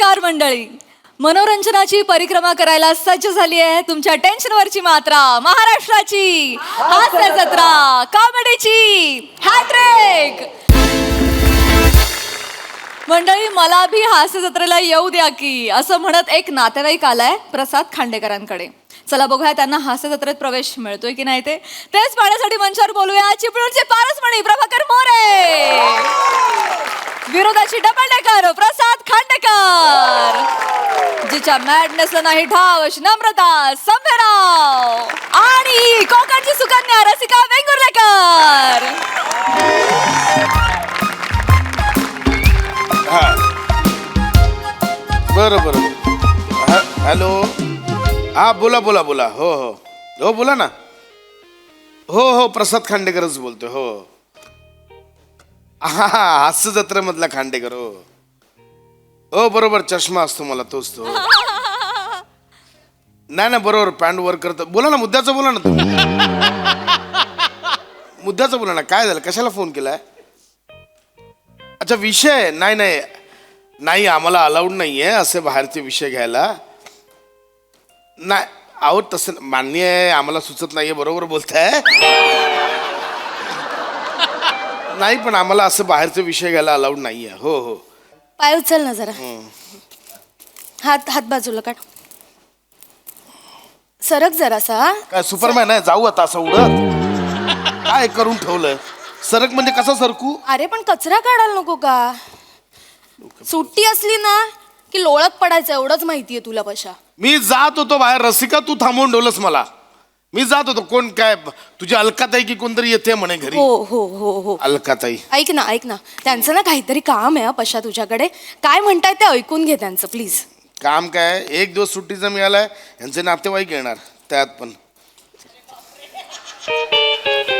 नमस्कार मंडळी, मनोरंजनाची परिक्रमा करायला सज्ज झाली आहे तुमच्या टेन्शनवरची मात्रा, महाराष्ट्राची हास्य जत्रा, कॉमेडीची हॅट्रिक. मंडळी, मला भी हास्य जत्रेला येऊ द्या की, असं म्हणत एक नातेवाईक आलाय प्रसाद खांडेकरांकडे. चला बघूया त्यांना हास्य जत्रेत प्रवेश मिळतोय की नाही तेच पाहण्यासाठी मंचावर बोलूया चिपळूणचे पारसमणी प्रभाकर मोरे, विरोधाची डबल डेकर प्रसाद खांडेकर, जिच्या मॅडनेसला नाही ठाव अशी नम्रता संभेराव, आणि कोकणची सुकन्या रसिका वेंगुर्लेकर. बरं बरं. हॅलो, हा बोला बोला बोला. हो हो हो बोला ना. हो हो प्रसाद खांडेकरच बोलतोय. हो हा हा हास्य जत्रेमधला खांडेकर. हो हो बरोबर, चष्मा असतो मला, तोच तो. नाही ना बरोबर, पॅन्ट वर करत. बोला ना, मुद्द्याचं बोला ना तुम्ही. मुद्द्याचं बोला ना, काय झालं, कशाला फोन केलाय? अच्छा विषय. नाही नाही नाही, आम्हाला अलाउड नाहीये असे बाहेरचे विषय घ्यायला. नाही आहो, तसं मान्य आहे, आम्हाला सुचत नाहीये. बरोबर बोलताय. नाही पण आम्हाला असं बाहेरचे विषय घ्यायला अलाउड नाहीये. हो हो. पाय उचल ना जरा. हात हात बाजूला काढ. सरक जरासा. काय सुपरमॅन आहे, जाऊ आता असं उडत? काय करून ठेवलंय? सरक म्हणजे कसा सरकू? अरे पण कचरा काढायला नको का? सुट्टी असली ना की लोळत पडायचं, एवढंच माहितीये तुला. पशा मी जात होतो बाहेर, रसिका तू थांबवून ठेवलंस मला. मी जात होतो. कोण काय तुझी अलकाताई की कोणतरी येते म्हणे घरी? हो हो हो हो. अलकाताई. ऐक ना, त्यांचं ना काहीतरी काम आहे पशा तुझ्याकडे. काय म्हणताय ते ऐकून घे त्यांचं प्लीज. काम काय? एक दिवस सुट्टीचा मिळालाय, यांचे नातेवाईक येणार त्यात पण.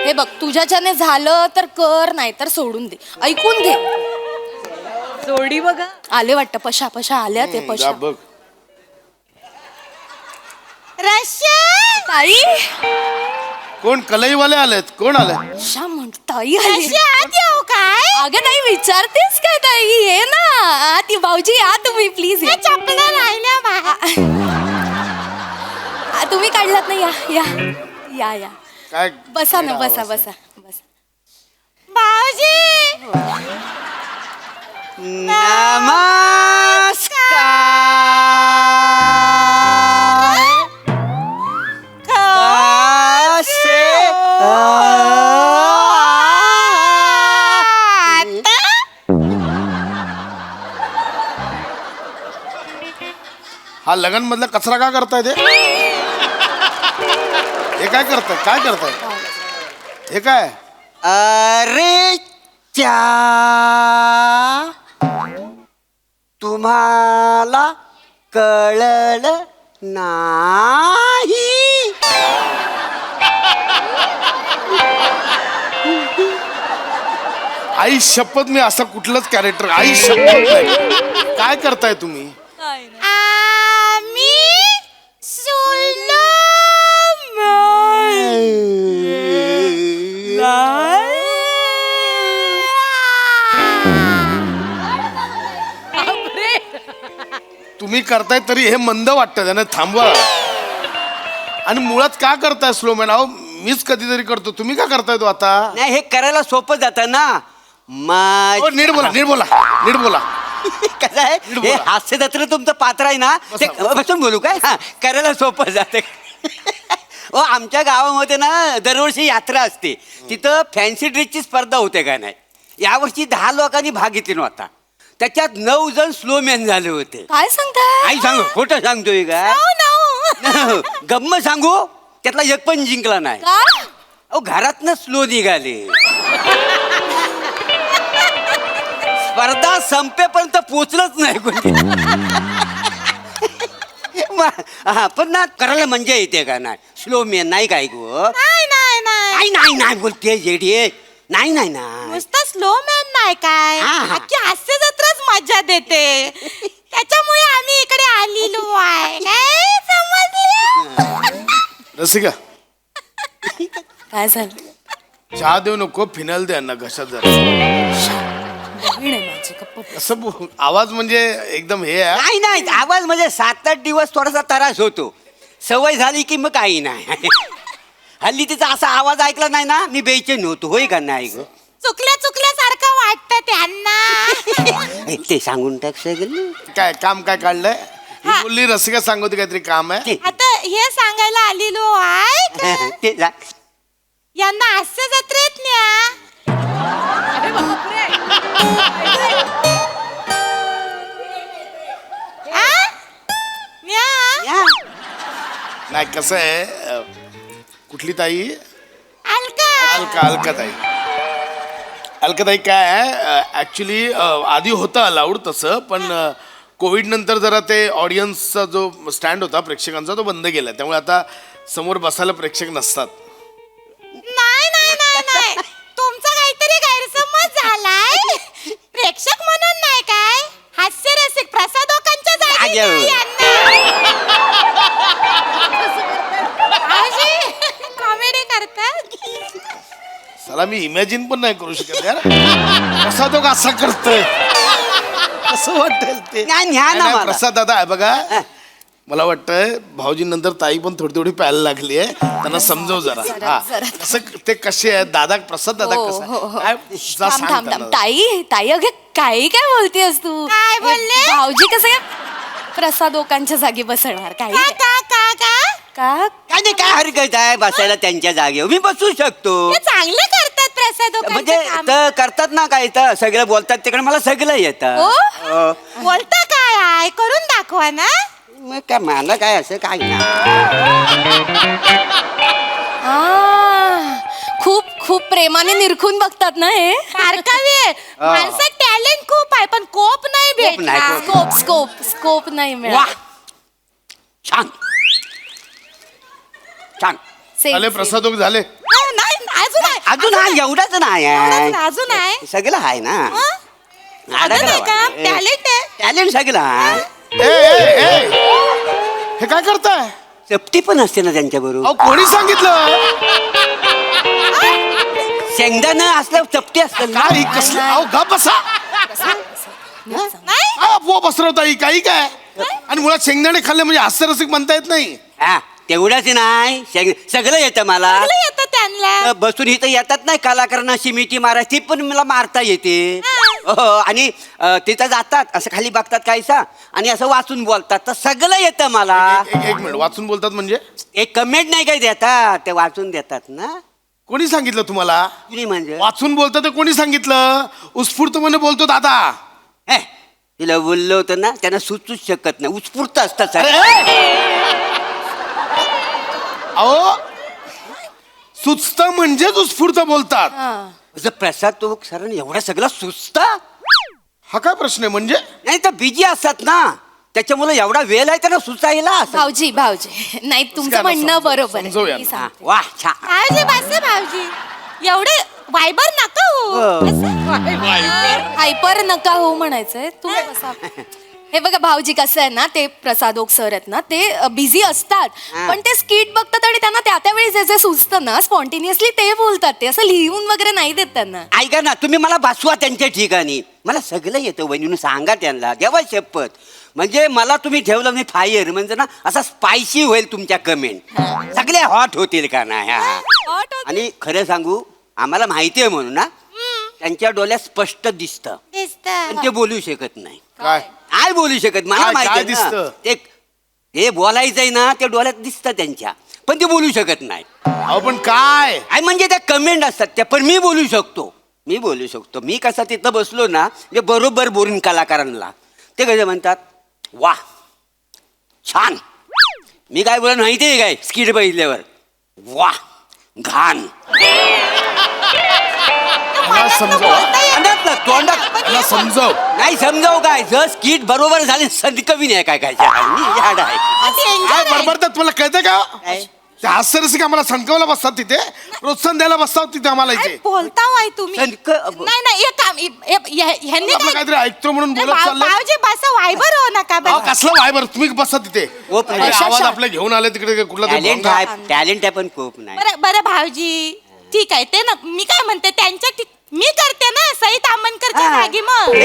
हे बघ, तुझ्याच्याने झालं तर कर, नाही तर सोडून दे. ऐकून घे. जोडी बघा आले वाटतं पशा आल्या ते पशा. जा बघ. ताई कोण कलईवाले आलेत? कोण आले? शा म्हणताई आली. काय अगं नाही, विचारतेस काय ताई? ये ना ती भाऊजी, या तुम्ही प्लीज. तुम्ही काढलात ना, या या या या. काय बसा ना, बसा बसा बसा. हा लगन मधला कचरा का करताय ते? हे काय करताय? काय करताय हे? काय? अरे च्या, तुम्हाला कळलं नाही? आई शपथ, मी असं कुठलंच कॅरेक्टर, आई शपथ नाही. काय करताय तुम्ही? तुम्ही करताय तरी हे मंद वाटतं, त्याने थांबवा. आणि मुळात का करताय स्लो मॅन? अहो मीच कधीतरी करतो, तुम्ही का करताय तो आता? नाही, हे करायला सोपं जातं ना. नीट बोला, नीट बोला, नीट बोला. कसं आहे, हे हास्य जत्रा तुमचं पात्र आहे ना, ते बसून बोलू काय? हा, करायला सोपं जातं. हो, आमच्या गावामध्ये ना दरवर्षी यात्रा असते. तिथं फॅन्सी ड्रेसची स्पर्धा होते का नाही. यावर्षी 10 लोकांनी भाग घेतला नव्हता. त्याच्यात 9 जण स्लो मॅन झाले होते. काय सांगताय? आई सांगू, खोटं सांगतोय का? गम्म सांगू, त्यातला एक पण जिंकला नाही. अहो घरातनं स्लो निघाले. स्पर्धा संपेपर्यंत पोचलंच नाही कोणी. पण ना करायला मजा येते का नाही? स्लो मॅन नाही काय गो? नाही नाही बोलते जेडी. नाही नाही ना, नुसतं स्लो मॅन नाही काय, अख्खी हास्य जत्राच मजा देते. त्याच्यामुळे आम्ही इकडे आलेलो आहे. काय समजले? रसिका, काय झालं? चहा देऊ नको, फिनाईल दे ना घशात जरा. बहीण आहे माझी, गप्प बस. असं आवाज म्हणजे एकदम हे आहे. नाही नाही आवाज म्हणजे 7-8 दिवस थोडासा त्रास होतो, सवय झाली की मग काही नाही. हल्ली तिचा असा आवाज ऐकला नाही ना मी बेचैन होतो. होय का नाही ग? चुकल्यासारखं वाटतं त्यांना. ते सांगून टाक सगळं. काय काम काय काढलंय ही बोलली रसिका सांगते काहीतरी काम आहे. आता हे सांगायला आलेलो आहे ते जा. यांना हास्य जत्रेत न्या. आ? न्या. या. नाही कसं आहे कुठली ताई अलका. अलकाताई काय आहे ऍक्च्युली आधी होतं अलाउड तसं पण कोविड नंतर जरा ते ऑडियन्सचा जो स्टँड होता प्रेक्षकांचा तो बंद केला त्यामुळे आता समोर बसायला प्रेक्षक नसतात. नाही नाही नाही नाही तुमचा काहीतरी गैरसमज झालाय. प्रेक्षक म्हणून नाही काय हास्यरसिक प्रसादोकांच्या जागी अगं. न्या यांना. कॉमेडी करतात. चला मी इमॅजिन पण नाही करू शकत यार प्रसाद तो असा करतोय असं वाटेल ते. नाही, न्या ना नाही, नाही, मला. प्रसाद दादा आहे बघा मला वाटतंय भाऊजी नंतर ताई पण थोडी थोडी प्यायला लागली आहे त्यांना समजव जरा. हा कसं ते कसे आहेत दादा प्रसाद दादा हो, कसं हो, आहे? हो. काय जा थांब सांग थांब थांब त्यांना. ताई अगं काही काय बोलतेस तू? काय बोलले? हे भाऊजी कसं काय प्रसादोकांच्या जागी बसणार? काही का का का का का काय नाही काय हरकत आहे बसायला त्यांच्या जागेवर मी बसू शकतो. ते चांगले करतात प्रसादोकांचं म्हणजे काम. तर करतात ना काय तर सगळं बोलतात तिकडे मला सगळं येतं. हो? हो. बोलता काय आहे करून दाखवा ना. मग काय मला काय असं काय नाही. खूप खूप प्रेमाने निरखून बघतात ना हे. बारकावी आहे. माणसात टॅलेंट खूप आहे पण कोप नाही कोप नाही, भेटला. कोप. स्कोप स्कोप स्कोप नाही वा मिळाला. छान छान. Same, झाले same. प्रसादोक झाले नाही अजून आहे. अजून हा एवढाच नाही एवढंच आहे नाही, अजून आहे. सगळं आहे ना. अजून आहे का टॅलेंट आहे. टॅलेंट सगळं आहे. ए, ए, ए, हे काय करताय चपटी पण असते ना त्यांच्या बरोबर. अहो कोणी सांगितलं शेंगदाणा असलं चपटी असतं ना. काय ही कसलं अहो गा बसा नाही काय अफवा पसरवता ही काही काय आणि मुळात शेंगदाणे खाल्ले म्हणजे हास्यरसिक म्हणता येत नाही. हा तेवढंच नाही सगळं येतं मला. चांगलं येतं त्यांना. बसून इथं येतात नाही कलाकारांना मिठी मारायची पण मला मारता येते. हो आणि तिथं जातात असं खाली बघतात काहीसा आणि असं वाचून बोलतात तर सगळं येतं मला. एक मिनिट वाचून बोलतात म्हणजे एक कमेंट नाही काही देतात ते वाचून देतात ना. कोणी सांगितलं तुम्हाला कुणी म्हणजे वाचून बोलतात ते कोणी सांगितलं उत्स्फूर्तपणे बोलतो दादा. हे, तिला बोललो होतं ना त्यांना सुचूच शकत नाही उत्स्फूर्त असतात सर. अहो सुचत म्हणजेच उत्स्फूर्त बोलतात. असं प्रसाद तो सरांनी एवढा सगळा सुचत हा काय प्रश्न आहे म्हणजे नाही तर बिजी असतात ना त्याच्यामुळे एवढा वेळ आहे त्यांना सुचायला असं. भाऊजी नाही तुमचं त्यांना म्हणणं समजव- बरोबर आहे. समजवूया मी ना. सांगते. वा छान. भाऊजी बस भाऊजी एवढे वायबर नका हो. असं. हायपर नका हो म्हणायचंय तुम्ही बसा. हे बघा भाऊजी कसं आहे ना ते प्रसादोक सर आहेत ना ते बिझी असतात पण ते स्किट बघतात आणि त्यांना त्या त्यावेळी जे जे सुचतं ना स्पॉन्टेनियसली ते बोलतात. ते असं लिहून वगैरे नाही देत त्यांना. ऐका ना तुम्ही मला बसवा त्यांच्या ठिकाणी मला सगळं येतं वहिनीनं सांगा त्यांना देवा शपथ. म्हणजे मला तुम्ही ठेवलं मी फायर म्हणजे ना असा स्पायसी होईल तुमच्या कमेंट सगळे हॉट होतील का नाही. आणि खरं सांगू आम्हाला माहिती आहे म्हणून ना त्यांच्या डोळ्यात स्पष्ट दिसतं दिसतं. पण ते बोलू शकत नाही. काय काय बोलू शकत मला काय- माहिती काय आहे ना. दिसतं? ते हे बोलायचंय ना ते डोळ्यात दिसतं त्यांच्या पण ते बोलू शकत नाही. अहो पण काय आणि म्हणजे त्या कमेंट असतात त्या पण मी बोलू शकतो. मी कसा तिथं बसलो ना म्हणजे बरोबर बोलून कलाकारांना ते कसे म्हणतात वा छान. मी काय बोला माहितीये काय स्किट बघितल्यावर वा घाण. मला समजव तोंडात ना, तोंडात मला समजव नाही समजाव काय जर स्किट बरोबर झाले संदकवी नाही काय काय झाड आहे. काय बरोबर तुम्हाला कळतंय का काय? ते हास्यरसिक आम्हाला संकवला बसतात तिथे प्रोत्साहन द्यायला बसतात तिथे आम्हाला काय इथे बोलता वाय तुम्ही. सनक- नाही नाही एक काम ह्यांनी आपलं काय काहीतरी ऐकतो म्हणून बोलत चाललं भाऊजी बस वायबर हो नका अहो बस. कसलं वायबर तुम्ही बसा तिथे खूप नाही. अरे, आवाज आपले घेऊन आले तिकडे कुठला तरी टॅलेंट भोंगा. आहे टॅलेंट आहे पण खूप नाही. बरं बरं भाऊजी ठीक आहे ते ना मी काय म्हणते त्यांच्या मी करते ना सई तामणकरच्या हा. जागी मग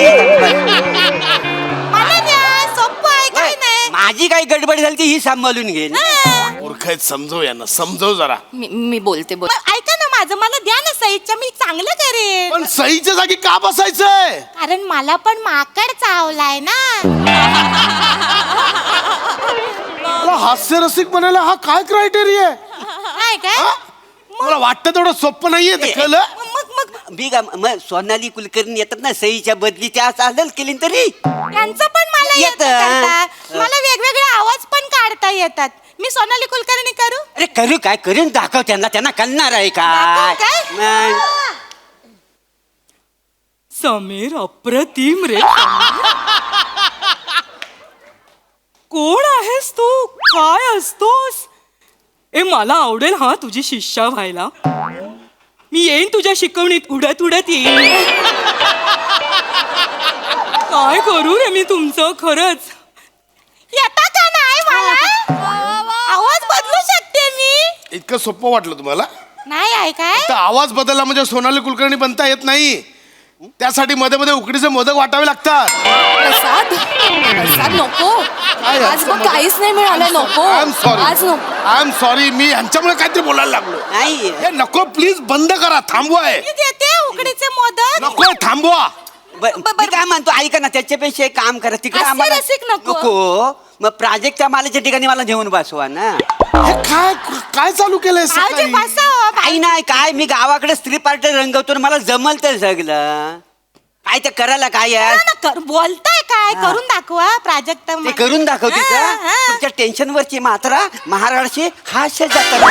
मला द्या सोपं आहे काय नाही माझी काही गडबड झाली ती ही सांभाळून घेईल हा. मूर्ख आहेत, समजव यांना, समजव जरा. मी बोलते मग ऐका ना माझं मला द्या ना सईच्या मी चांगलं करेन पण सईच्या जागी का बसायचंय? कारण मला पण माकड चावलाय ना मला हास्यरसिक बनायला हा काय क्रायटेरिया आहे? काय काय हा? मला वाटतं तेवढं सोपं नाहीये ते, कळलं? मग मग मी का मग सोनाली कुलकर्णी येतात ना सईच्या बदली त्या चालेल केली तरी त्यांचं पण मला येतं येतं. करता. मला वेगवेगळे आवाज पण काढता येतात मी सोनाली कुलकर्णी करू अरे करू काय करून दाखव त्यांना त्यांना कळणार आहे दाखव काय काय? मग. समीर अप्रतिम रे कोण आहेस तू काय असतोस ए मला आवडेल हा तुझी शिष्या व्हायला मी येईन तुझ्या शिकवणीत उडत उडत येईन काय करू रे मी तुमचं खरंच येता का नाही मला आवाज बदलू शकते मी इतकं सोपं वाटलं तुम्हाला? नाही आहे काय तर आवाज बदलला म्हणजे सोनाली कुलकर्णी बनता येत नाही. त्यासाठी मध्ये मध्ये उकडीचे मोदक वाटावे लागतात. प्रसाद प्रसाद नको काय आज असं बघ मदत? काहीच नाही मिळालं नको आय एम सॉरी, आज नको आय एम सॉरी. मी ह्यांच्यामुळे काहीतरी बोलायला लागलो. नाही हे नको, प्लीज बंद करा, थांबवाय. मी देते उकडीचे मोदक नको, थांबवा. मी काय म्हणतो ऐका ना त्याच्यापेक्षा एक काम करा तिकडे हास्य आम्हाला रसिक नको. मग प्राजक्तच्या मालाच्या ठिकाणी मला घेऊन बसवा ना हे काय काय चालू केलंय भाऊजी सकाळी? बसा हो, काही नाही काय मी गावाकडे स्त्री पार्टी रंगवतो आणि मला जमल तर सगळं काय ते करायला काय आहे ना, कर- बोलताय काय करून दाखवा प्राजक्त ते करून दाखवते हा, का हा. तुमच्या टेन्शन वरची मात्रा महाराष्ट्राची हास्य जत्रा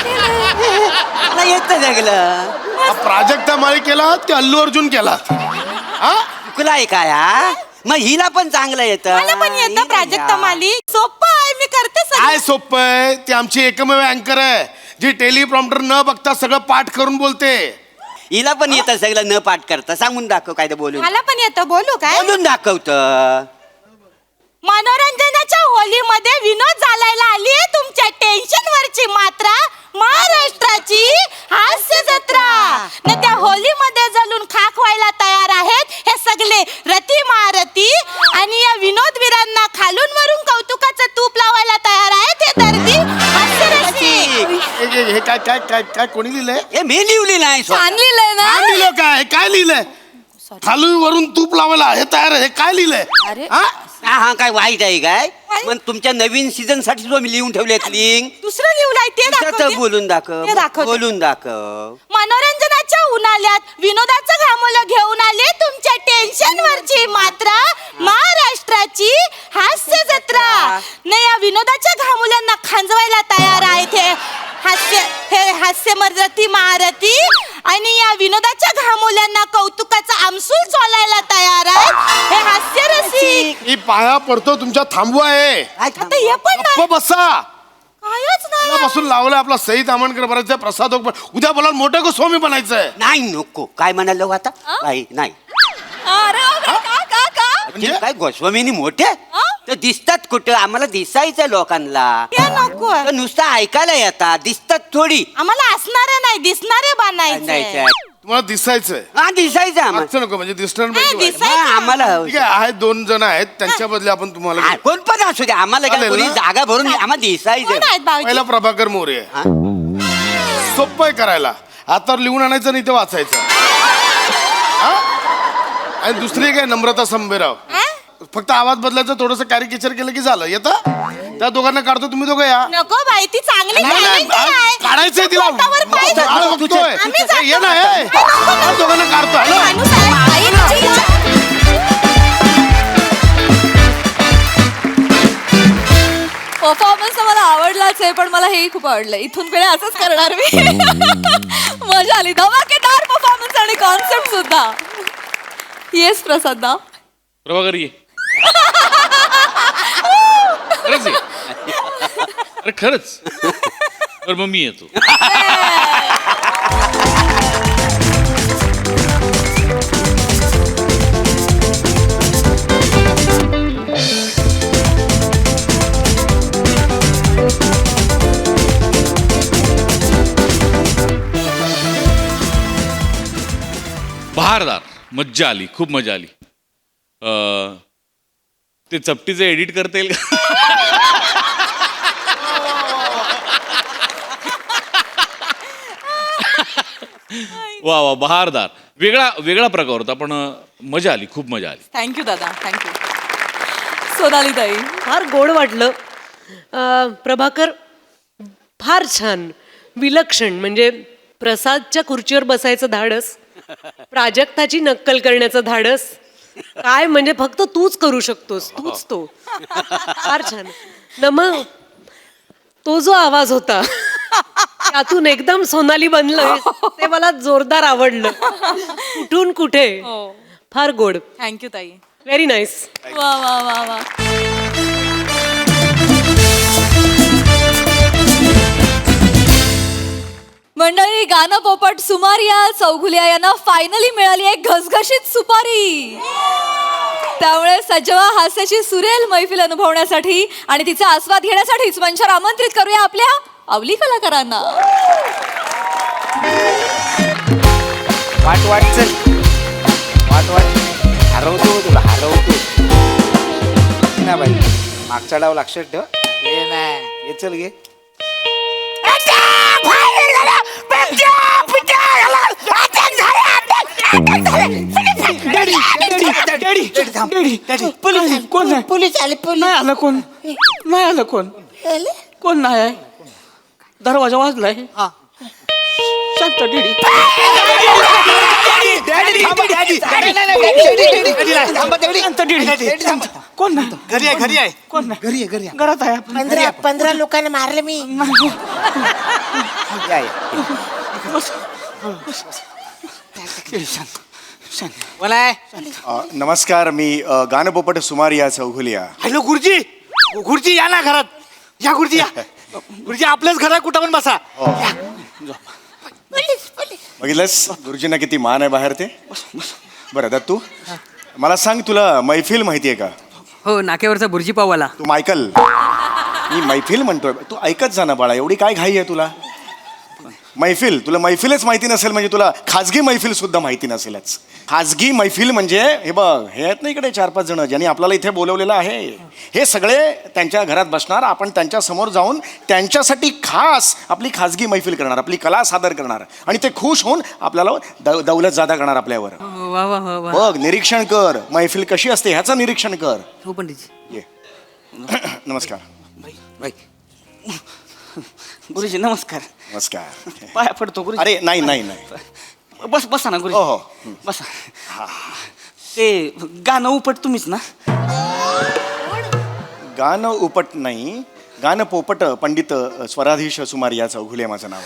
मला येत सगळं हा प्राजक्ता माळी केलात की अल्लू अर्जुन केलात? हा? चुकला आहे काय हा मग हिला पण चांगलं येतं मला पण येतं प्राजक्त माली सोपं आहे मी करते काय सगळं सोपं आहे? ती आमची एकमेव अँकर आहे जी टेलिप्रॉम्प्टर न बघता सगळं पाठ करून बोलते. हिला पण येतं सगळं न पाठ करता सांगून दाखव काय ते बोलून मला पण येतं बोलू काय बोलून दाखवत मनोरंजनाच्या होलीमध्ये विनोद झालायला आली तुमच्या टेन्शन वरची मात्रा महाराष्ट्राची हास्य जत्रा न त्या होलीमध्ये जलून खाक व्हायला तयार आहेत हे सगळे रती महारथी आणि या विनोदवीरांना खालून वरून कौतुकाचं तूप लावायला तयार आहेत हे दर्दी हास्यरसिक. हे काय काय काय काय कोणी लिहिलंय? हे मी लिहिली नाही छान लिहिलंय ना काय लिहिलं? काय काय लिहिलंय? खालून वरून तूप लावायला हे तयार आहे. हे काय लिहिलंय? अरे. हा? हा काय वाईट आहे काय मग तुमच्या नवीन सीझन साठी जो मी लिहून ठेवले लिंक दुसरं लिहिलंय ते दाखवते. बोलून दाखव ते दाखवते. बोलून दाखव मनोरंजनाच्या उन्हाळ्यात विनोदाचं घामोलं घेऊन आले तुमच्या टेन्शन वरची मात्रा महाराष्ट्राची हास्य जत्रा न या विनोदाच्या घामोल्यांना खांजवायला तयार आहेत हे हास्य मर्दती महारथी आणि या विनोदाच्या घामोल्यांना कौतुकाचा आमसूल चोलायला तयार आहेत हे हास्य रसिक मी पाया पडतो तुमच्या, थांबवा आहे. आता हे पण नाही. गप्प बसा. कायच नाही बसून लावलं आपला सई तामणकर बनायचं, प्रसाद ओक उद्या बोला मोठं गोस्वामी बनायचंय. नाही नको काय म्हणालो आता नाही नाही अरे का का का म्हणजे? काय गोस्वामीनी मोठे तर दिसतात कुठं आम्हाला दिसायचं लोकांना हे नको तर नुसतं ऐकायला येतात दिसतात थोडी आम्हाला असणारे नाही दिसणारे नाही बनायचे काय. तुम्हाला दिसायचंय. हा दिसायचं आम्हाला मागचं नको म्हणजे दिसणार नाही, पाहिजे. दिसायचं. हा, आम्हाला ठीक आहे, आहेत 2 जण आहेत त्यांच्या बदले आपण तुम्हाला हा, घेऊ. कोण पण असू दे आम्हाला काय चालेल कोणी ना? जागा भरून आम्हाला कोण दिसायचं आहेत भाऊजी पहिला प्रभाकर मोरे आहे. सोपं आहे करायला, हातावर लिहून आणायचं नाही ते वाचायचं. हा? आणि दुसरी काय नम्रता संभेराव. हा? फक्त आवाज बदलायचं, थोडस कॅरिकेचर केलं की झालं. येतं त्या दोघांना काढतो, तुम्ही दोघं या. नको बाई ती चांगली नाही, नाही, talented आहे. काढायचंय तिला. पोटावर पाय आळ धरून. बघतोय. आम्ही जातो. ये ना, ये. त्या दोघांना काढतो. हॅलो. माणूस आहे. आई, आई, परफॉर्मन्स मला आवडलाच आहे पण मला हेही खूप आवडलं. इथून पुढे असंच करणार मी. मजा आली. धमाकेदार परफॉर्मन्स आणि कॉन्सेप्ट सुद्धा. येस प्रसाद दा. प्रभाकर ये खरंच आहे. अरे खरंच तर मग मी येतो. बहारदार, मज्जा आली, खूप मजा आली. ते चपटीचं एडिट करता येईल का? वा वा, बहारदार, वेगळा वेगळा प्रकार होता, पण मजा आली, खूप मजा आली. थँक्यू दादा, थँक्यू. सोनाली ताई. फार गोड वाटलं. प्रभाकर फार छान, विलक्षण. म्हणजे प्रसादच्या खुर्चीवर बसायचं धाडस, प्राजक्ताची नक्कल करण्याचं धाडस, काय म्हणजे फक्त तूच करू शकतोस, तूच तो. फार छान. मग तो जो आवाज होता त्यातून एकदम सोनाली बनलं, ते मला जोरदार आवडलं. कुठून कुठे, फार गोड. थँक्यू ताई. Very nice. वा वा वा वा. मंडळी, गाणं पोपट सुमारिया चौघुलिया यांना फायनली मिळाली एक घसघशीत सुपारी. त्यामुळे सजवा हास्याची सुरेल मैफिल अनुभवण्यासाठी आणि तिचा आस्वाद घेण्यासाठीच मंचावर आमंत्रित करूया आपल्या अवली कलाकारांना. वाट वाट चल, वाट वाट, हरवतो तुला, हरवतो ना बाई. मागचा डाव लक्षात ठेव. ये नाही, ये चल घे. पोलीस आले. नाही आलं कोण, नाही आलं कोण, कोण नाही आहे. दरवाजा वाजलाय. शांत डॅडी. कोण नाही, घरी आहे, घरी आहे, कोण नाही, घरी आहे, घरी आहे. घरात आहे. 15 लोकांना मारले मी. या, या. बोला आहे. नमस्कार, मी गाणं पोपट सुमारिया चौघुलिया. हॅलो गुरुजी, गुरुजी या ना घरात. या गुरुजी, या गुरुजी, आपल्याच घरात कुठं पण बसा. बघितलंस गुरुजींना किती मान आहे बाहेर ते. बरं दत्तू, मला सांग, तुला मैफिल माहितीये का? हो, नाक्यावरचा बुर्जी पाववाला. तू ऐकल, मी मैफिल म्हणतोय, तू ऐकत जा ना बाळा, एवढी काय घाई आहे तुला? मैफिल, तुला मैफिलच माहिती नसेल म्हणजे तुला खाजगी मैफिल सुद्धा माहिती नसेलच. खाजगी मैफिल म्हणजे हे बघ, हे आहेत ना इकडे 4-5 जण ज्यांनी आपल्याला इथे बोलवलेलं आहे. हे सगळे त्यांच्या घरात बसणार, आपण त्यांच्या समोर जाऊन त्यांच्यासाठी खास आपली खाजगी मैफिल करणार, आपली कला सादर करणार आणि ते खुश होऊन आपल्याला दौलत जादा करणार आपल्यावर. वा वा वा वा. बघ, निरीक्षण कर, मैफिल कशी असते ह्याचं निरीक्षण कर. हो पंडितजी. ये. नमस्कार. बाई, गुरुजी नमस्कार. नमस्कार. पाया पडतो गुरुजी. अरे नाही नाही नाही, बस बसा ना हो गुरुजी. हो. बसा. ते गाणं उपट तुम्हीच ना? गाणं उपट नाही, गाणं पोपट पंडित स्वराधीश सुमारिया चौघुलिया माझं नाव.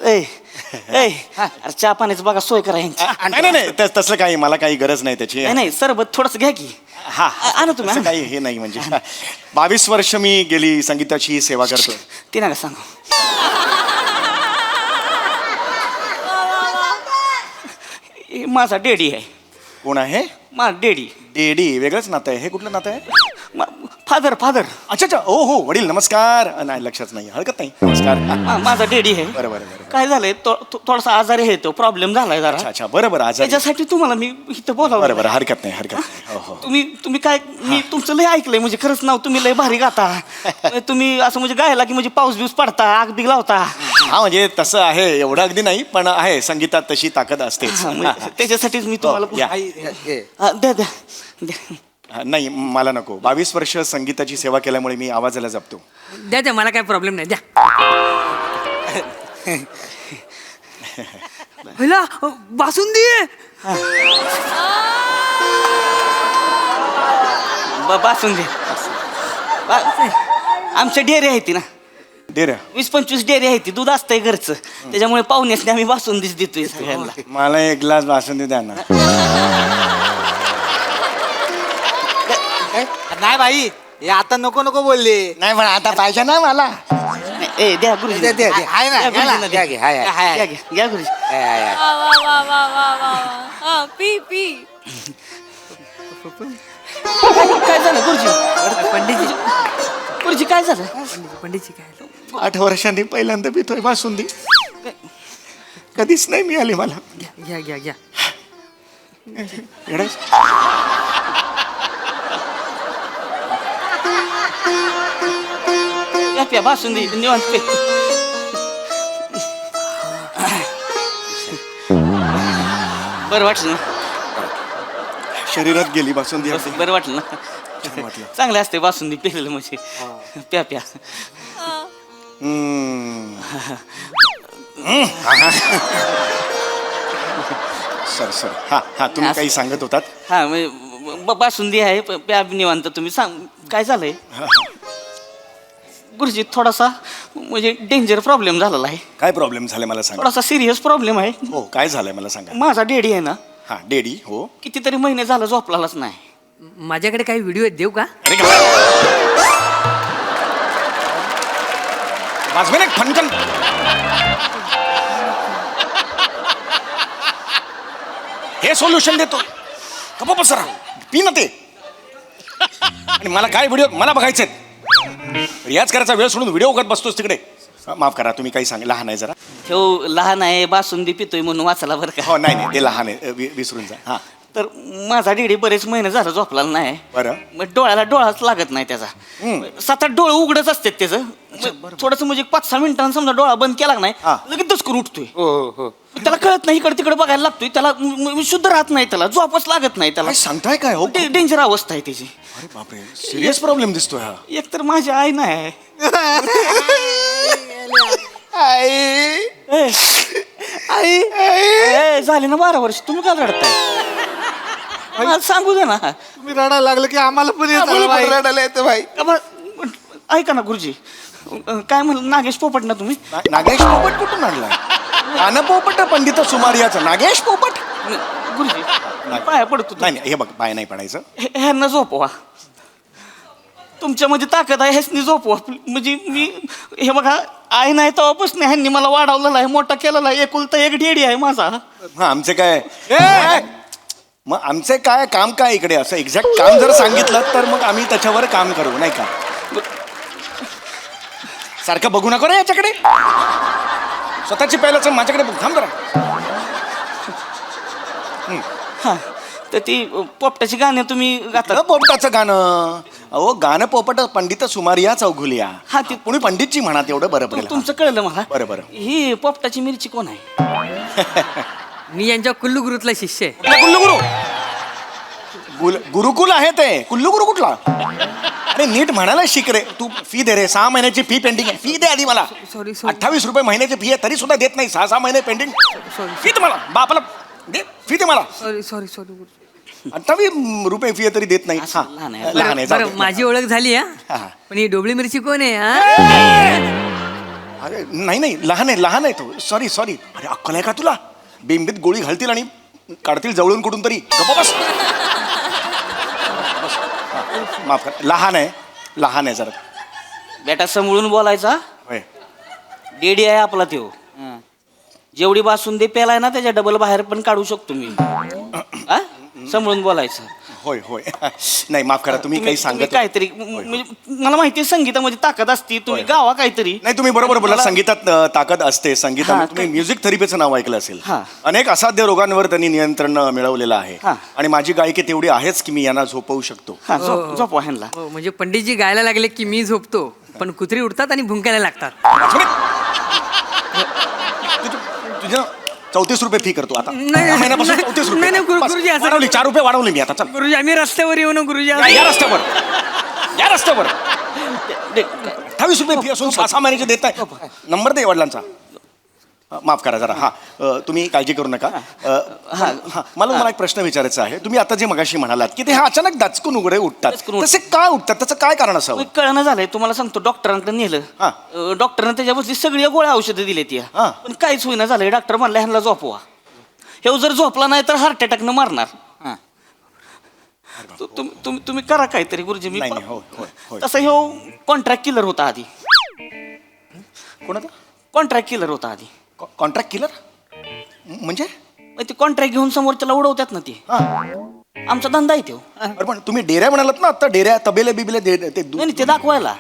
ए ए, अरे चहा पाण्याचं बघा सोय करा यांची. नाही नाही नाही, तसलं काही मला काही गरज नाही त्याची. नाही नाही, सरबत थोडस घ्या की. हा आणा तुम्ही, असं आणा. काही हे नाही. म्हणजे 22 वर्ष मी गेली संगीताची सेवा करतोय. ते नका सांगू. हे माझा डेडी आहे. कोण आहे? माझा डेडी. डेडी वेगळंच नातं आहे. हे कुठलं नातं आहे? Father father. अच्छा अच्छा, ओ हो, वडील नमस्कार. नाही, लक्षात नाही, हरकत नाही, नमस्कार. माझा डेडी आहे. बरं बरं बरं. काय झालंय, थोडासा आजारी आहे, तो प्रॉब्लेम झालाय जरा. अच्छा अच्छा, बरं बरं. आज त्याच्यासाठी तुम्हाला मी इथं बोलावं. बरं बरं, हरकत नाही, हरकत नाही. हो हो. तुम्ही काय, मी तुमचं लय ऐकलंय, म्हणजे खरंच नाव तुम्ही लय भारी गाता. तुम्ही असं म्हणजे गायला की म्हणजे पाऊस बिऊस पडता, आग बिग लावता. हा म्हणजे तसं आहे, एवढं अगदी नाही, पण आहे, संगीतात तशी ताकद असतेच. त्याच्यासाठीच मी तुम्हाला या. द्या द्या द्या. नाही, मला नको. 22 वर्ष संगीताची सेवा केल्यामुळे मी आवाजाला जपतो. द्या द्या, मला काय प्रॉब्लेम नाही, द्या. पहिला बासुंदी. बासून आमच्या डेअरी आहे ती ना, डेऱ्या 20-25 डेअरी आहे ती, दूध असतंय घरचं, त्याच्यामुळे पाहुण्यासने आम्ही बासुंदीच देतोय सगळ्यांना. मला एक ग्लास बासुंदी द्या ना. नाही भाई, हे आता नको नको बोलले. नाही पण आता पाहिजे ना मला. ए द्या गुरुजी, दे, दे, दे. आहे ना, द्या, घ्या ना, घ्या, घ्या, हाय, हाय. घ्या, घ्या, घ्या गुरुजी. वा वा वा वा वा वा. हा, पी पी. काय झालं गुरुजी? पंडितजी, गुरुजी काय झालं? पंडितजी काय? 8 वर्षांनी पहिल्यांदा पितोय बासुंदी. कधीच नाही मिळाली मला. घ्या घ्या घ्या. येडे. प्या बासुंदी निवांत पे. बरं वाटलं ना? शरीरात गेली बासुंदी. बरं वाटलं ना? छान वाटलं. चांगले असते बासुंदी पेलेलं म्हणजे. प्या प्या. सर सर हा हा तुम्ही काही सांगत होतात. हा म्हणजे बासुंदी आहे प्या निवांत. तुम्ही सांग काय झालंय गुरुजी? थोडासा म्हणजे डेंजर प्रॉब्लेम झालेला आहे. काय प्रॉब्लेम झालाय मला सांगा. थोडासा सिरियस प्रॉब्लेम आहे. हो काय झालंय मला सांगा. माझा डेडी आहे ना, हा डेडी. हो कितीतरी महिने झालं झोपलाच नाही. माझ्याकडे काही व्हिडिओ आहेत, देऊ का? अरे वाजवे ना फनकन. हे सोल्युशन देतो. कप सरा पी ना ते. आणि मला काय व्हिडिओ मला बघायचे. रियाज करायचा वेळ सोडून व्हिडिओ बघत बसतोस तिकडे. माफ करा तुम्ही काही सांग. लहान आहे जरा. तो लहान आहे, बासुंदी पितोय म्हणून वाचला बरं का. हो नाही नाही ते लहान आहे. विसरून जा. हा तर माझा डेडी बरेच महिने झालं झोपला नाही. बरं. मग डोळ्याला डोळाच लागत नाही त्याचा. 7-8 डोळे उघडच असतात त्याचं. थोडस म्हणजे 5-6 मिनिटांनी समजा डोळा बंद केला नाही हा. लगेच दचकून उठतोय. त्याला कळत नाही, इकडे तिकडे बघायला लागतोय. त्याला शुद्ध राहत नाही, त्याला झोपच लागत नाही त्याला. काय सांगताय काय. हो डेंजर अवस्था आहे त्याची. अरे बापरे सिरियस प्रॉब्लेम दिसतोय हा. एक तर माझी आई नाही. आई झाले ना 12 वर्ष. तुम्ही काय रडताय? मला सांगू दे ना. तुम्ही रडायला लागलं की आम्हाला पण रडायला येतं भाई. ऐका ना गुरुजी, काय म्हणलं नागेश पोपट ना तुम्ही? नागेश पोपट कुठून आणलाय? गाणं पोपट पंडित सुमारियाचं नागेश पोपट. गुरुजी पाया पडतो. नाही नाही हे बघ पाय नाही पडायचं. ह्यांना झोपवा. तुमच्यामध्ये ताकद आहे, ह्यासनी झोपवा. म्हणजे मी हे बघा आई नाही तेव्हापासून ह्यांनी मला वाढवलेला आहे, मोठा केलेला आहे. एकुलता एक डेडी आहे माझा. हा आमचे काय मग आमचे काय काम काय इकडे असं एक्झॅक्ट काम जर सांगितलं तर मग आम्ही त्याच्यावर काम करू नाही का. सारखं बघू नको रे याच्याकडे. स्वतःची पहिल्याच माझ्याकडे बघ. थांब जरा. हा तर ती पोपटाची गाणी तुम्ही गाता. पोपटाचं गाणं. अहो गाणं पोपट पंडित सुमारिया चौघुलिया. हा ते कोणी पंडितची म्हणा तेवढं बरं पडेल. तुमचं कळलं मला. बरं. ही पोपटाची मिरची कोण आहे? मी यांच्या कुल्लू गुरुतला शिष्य आहे. कुल्लू गुरु गुरुकुल आहे ते. कुल्लू गुरु कुठला? अरे नीट म्हणायला शिक रे. तू फी दे रे. 6 महिन्याची फी पेंडिंग आहे. फी दे आधी मला. सॉरी 28 रुपये महिन्याची फी आहे तरी सुद्धा देत नाही. 6 महिने पेंडिंग. फी दे मला. बापाला दे फी दे मला. सॉरी 28 रुपये फी आहे तरी देत नाही. हा लहान आहे. लहान आहे. जाऊ बरं दे. माझी ओळख झाली हा. हा. पण ही डोबळी मिरची कोण आहे हा? अरे नाही लहान आहे तो. सॉरी. अरे अक्कल आहे का तुला? बिंबीत गोळी घालतील आणि काढतील जवळून कुठून तरी. गप्प बस. माफ कर. लहान आहे जरा. बेटा समळून बोलायचा. होय. डेडी आहे आपला त्यो. जेवढी बासुंदी पेलाय ना त्याच्या डबल बाहेर पण काढू शकतो मी. हा? समळून बोलायचं. होय नाही माफ करा. तुम्ही काही सांगत काहीतरी म्हणजे मला माहिती आहे संगीतामध्ये ताकद असते. तुम्ही गावा काहीतरी. नाही तुम्ही बरोबर बोला. संगीतात ताकद असते. संगीतात तुम्ही म्युझिक थेरपीचं नाव ऐकलं असेल. हा. अनेक असाध्य रोगांवर त्यांनी नियंत्रण मिळवलेलं आहे. हा. आणि माझी गायकी तेवढी आहेच की मी यांना झोपवू शकतो. हा झोपवा ह्यांना. हो, म्हणजे पंडितजी गायला लागले की मी झोपतो, पण कुत्री उठतात आणि भुंकायला लागतात. तुझ्या 34 रुपये फी करतो आता. नाही, या महिन्यापासून 34 रुपये. नाही, बस, गुरुजी, असं- वाढवली 4 रुपये वाढवले मी आता. चल गुरुजी आम्ही रस्त्यावर येऊ ना गुरुजी. या रस्त्यावर 28 रुपये फी असून 6 महिन्याचे देत आहे. नंबर दे वडिलांचा. माफ करा जरा. हा तुम्ही काळजी करू नका. मला एक प्रश्न विचारायचा आहे. तुम्ही आता जे मगाशी म्हणालात की ते अचानक दचकून उघडे उठतात, तसे काय उठतात? त्याचं काय कारण असावं? कळणं झालंय. तुम्हाला सांगतो डॉक्टरांकडे नेलं. डॉक्टरनं त्याच्यावरची सगळी गोळ्या औषधं दिली ती. हा. पण काहीच होईना झालंय. डॉक्टर म्हणला ह्यांना झोपवा. हे जर झोपला नाही तर हार्ट अटॅकनं मारणार. हा. तुम्ही करा काहीतरी गुरुजी. मी नाही, होय. तसं हे कॉन्ट्रॅक्ट किलर होता आधी. कोणाचा? कॉन्ट्रॅक्ट किलर होता आधी. कॉन्ट्रॅक्ट किलर म्हणजे? ते कॉन्ट्रॅक्ट घेऊन समोरच्याला उडवतात ना ते. आमचा धंदा आहे तो. अरे पण तुम्ही डेऱ्या म्हणालात ना आता. डेऱ्या तबेले बिबेले ते नाही ते दाखवायला.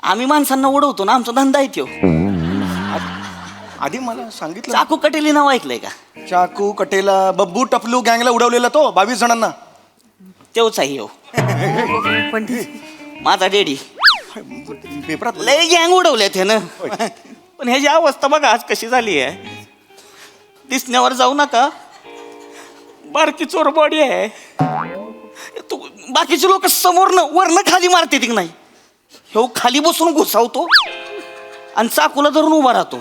आम्ही माणसांना उडवतो ना. आमचा धंदा आहे तो. आधी मला सांगितलं. चाकू कटेली नाव ऐकलंय का? चाकू कटेला बब्बू टपलू गँगला उडवलेला तो 22 जणांना. तेवच आहे हो माझा डेडी. पेपरात लय गँग उडवल्यात ह्यानं. पण ह्याची अवस्था बघा आज कशी झाली आहे. दिसण्यावर जाऊ नका, बारकी चोरबॉडी आहे. तू बाकीचे लोक समोरनं वरनं खाली मारते की नाही, हे खाली बसून घुसावतो आणि चाकूला धरून उभा राहतो.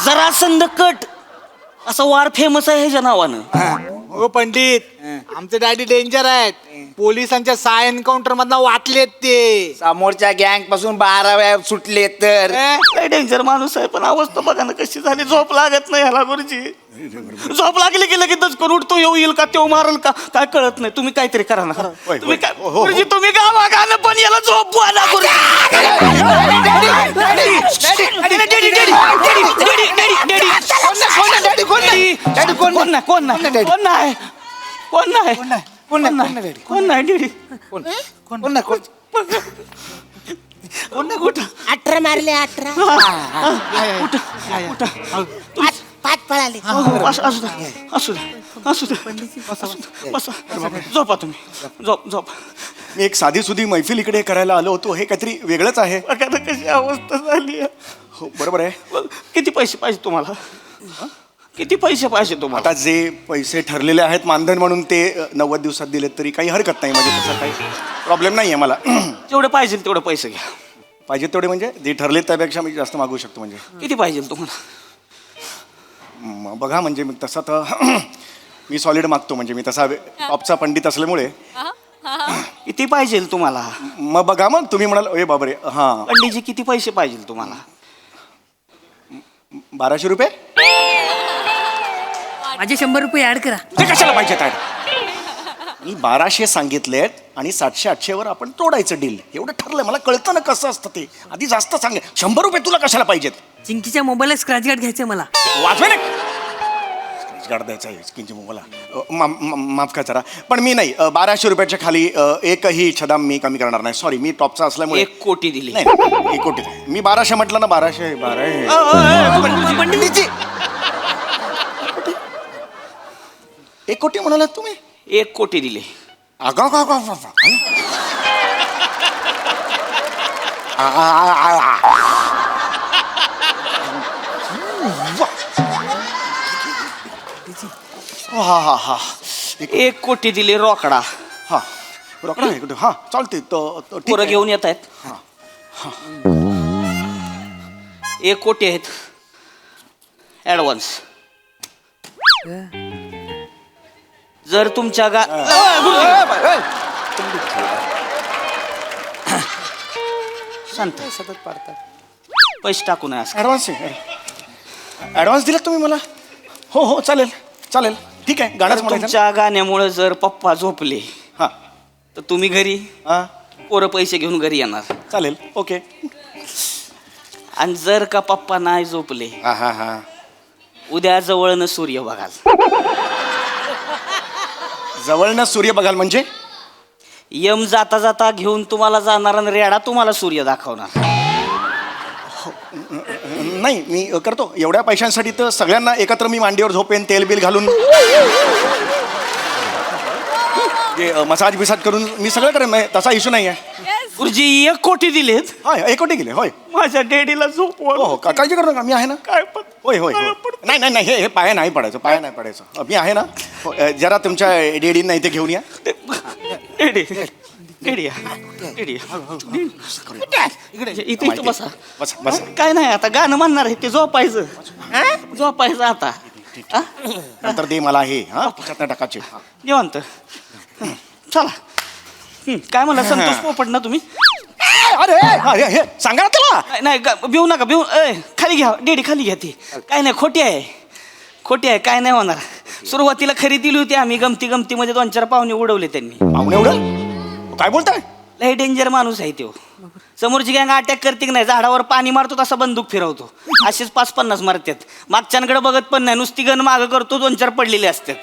जरा संद कट असा वार फेमस आहे ह्याच्या नावानं. हो पंडित, आमचे डॅडी डेंजर आहेत. पोलिसांच्या 6 एन्काउंटर मधनं वाटलेत ते. समोरच्या गँग पासून 12 वेळा सुटले तर. डेंजर माणूस आहे, पण अवस्था बघा ना कशी झाली. झोप लागत नाही ह्याला गुरुजी. झोप लागली की लगेच करून उठतो. येईल का तेव्हा मारल का काय कळत नाही. तुम्ही काहीतरी करा ना. तुम्ही काय गुरुजी, तुम्ही गावा गाणं पण याला झोप ना गुरुजी. 18 मारले 18. 5 पळाले. झोपा तुम्ही. झोप. मी एक साधी सुधी मैफिल इकडे करायला आलो होतो. हे काहीतरी वेगळंच आहे. कशी अवस्था झाली. हो बरोबर आहे. किती पैसे पाहिजे तुम्हाला? किती पैसे पाहिजे तुम्हाला? आता जे पैसे ठरलेले आहेत मानधन म्हणून ते 90 दिवसात दिलेत तरी काही हरकत नाही. म्हणजे तसा काही प्रॉब्लेम नाही आहे मला. जेवढे पाहिजे तेवढे पैसे घ्या. पाहिजे तेवढे म्हणजे जे ठरले त्यापेक्षा मी जास्त मागू शकतो. म्हणजे किती पाहिजे तुम्हाला? बघा म्हणजे मी तसा तर मी सॉलिड मागतो. म्हणजे मी तसा टॉपचा पंडित असल्यामुळे. किती पाहिजे तुम्हाला? मग बघा, मग तुम्ही म्हणाल ए बाबरे. हां, पंडितजी किती पैसे पाहिजे तुम्हाला? 1200 रुपये. माझे 100 रुपये ऍड करा. ते कशाला पाहिजे काय? मी 1200 सांगितलेत आणि 700-800 वर आपण तोडायचं डील. एवढं ठरलंय. मला कळतं ना कसं असतं ते. आधी जास्त सांगे. 100 रुपये तुला कशाला पाहिजेत? चिंकीच्या मोबाईलला स्क्रॅच गार्ड घ्यायचंय मला. वाचवे ना. स्क्रॅच गार्ड द्यायचा आहे स्किनची मोबाईलला. माफ का जरा. पण मी नाही 1200 रुपयाच्या खाली एकही छदाम मी कमी करणार नाही. सॉरी, मी टॉपचा असल्यामुळे. 1 कोटी दिली. नाही 1 कोटी. मी 1200 म्हटलं ना. 1200. पंडितजी 1 कोटी म्हणालात तुम्ही? 1 कोटी दिले. अगं हा 1 कोटी दिले रोकडा. हा रोकडा आहे कुठे? हा चालते. पोरं घेऊन येत आहेत. 1 कोटी आहेत ऍडव्हान्स. जर तुमच्या शांत सतत पाडतात. पैसे टाकू नये असं. ॲडव्हान्स दिलात तुम्ही मला? हो चालेल ठीक आहे. गाणंच म्हणायचं. तुमच्या गाण्यामुळे जर पप्पा झोपले हां तर तुम्ही घरी, हां पोरं पैसे घेऊन घरी येणार. चालेल. ओके. आणि जर का पप्पा नाही झोपले, हां उद्या जवळनं सूर्य बघाल. जवळनं सूर्य बघाल म्हणजे? यम जाता जाता घेऊन तुम्हाला जाणार आणि रेडा तुम्हाला सूर्य दाखवणार. नाही मी करतो. एवढ्या पैशांसाठी तर सगळ्यांना एकत्र मी मांडीवर झोपेन. तेल बिल घालून मसाज बिसाज करून मी सगळं करेन. तसा इश्यू नाही आहे. गुरुजी 1 कोटी दिलेत. हा 1 कोटी गेले. होय. माझ्या डॅडीला झोप. हो काळजी करू नका. मी आहे ना. काय पण होय नाही हे पाया नाही पडायचं. मी आहे ना. जरा तुमच्या डेडींना इथे घेऊन या. इथे बसा. बस. काय नाही आता गाणं म्हणणार आहे ते झोपायचं आता. नंतर दे मला हे. हा त्याच्यातनं टाकायचे. निवांत. चला. काय म्हणला संतोष पोपट ना तुम्ही? अरे हे सांगा ना त्याला. नाही भिवू नका. खाली घ्या डेडी, खाली घ्या. ती काय नाही, खोटी आहे. काय नाही होणार. सुरुवातीला खरी दिली होती आम्ही. गमतीमध्ये 2-4 पाहुणे उडवले त्यांनी. पाहुणे उडवले? काय बोलताय? लय डेंजर माणूस आहे तो. समोरची गँग अटॅक करते की नाही, झाडावर पाणी मारतो तसा बंदूक फिरवतो. असेच 5-50 मारतात. मागच्यांकडे बघत पण नाही, नुसती गण मागं करतो. 2-4 पडलेले असतात.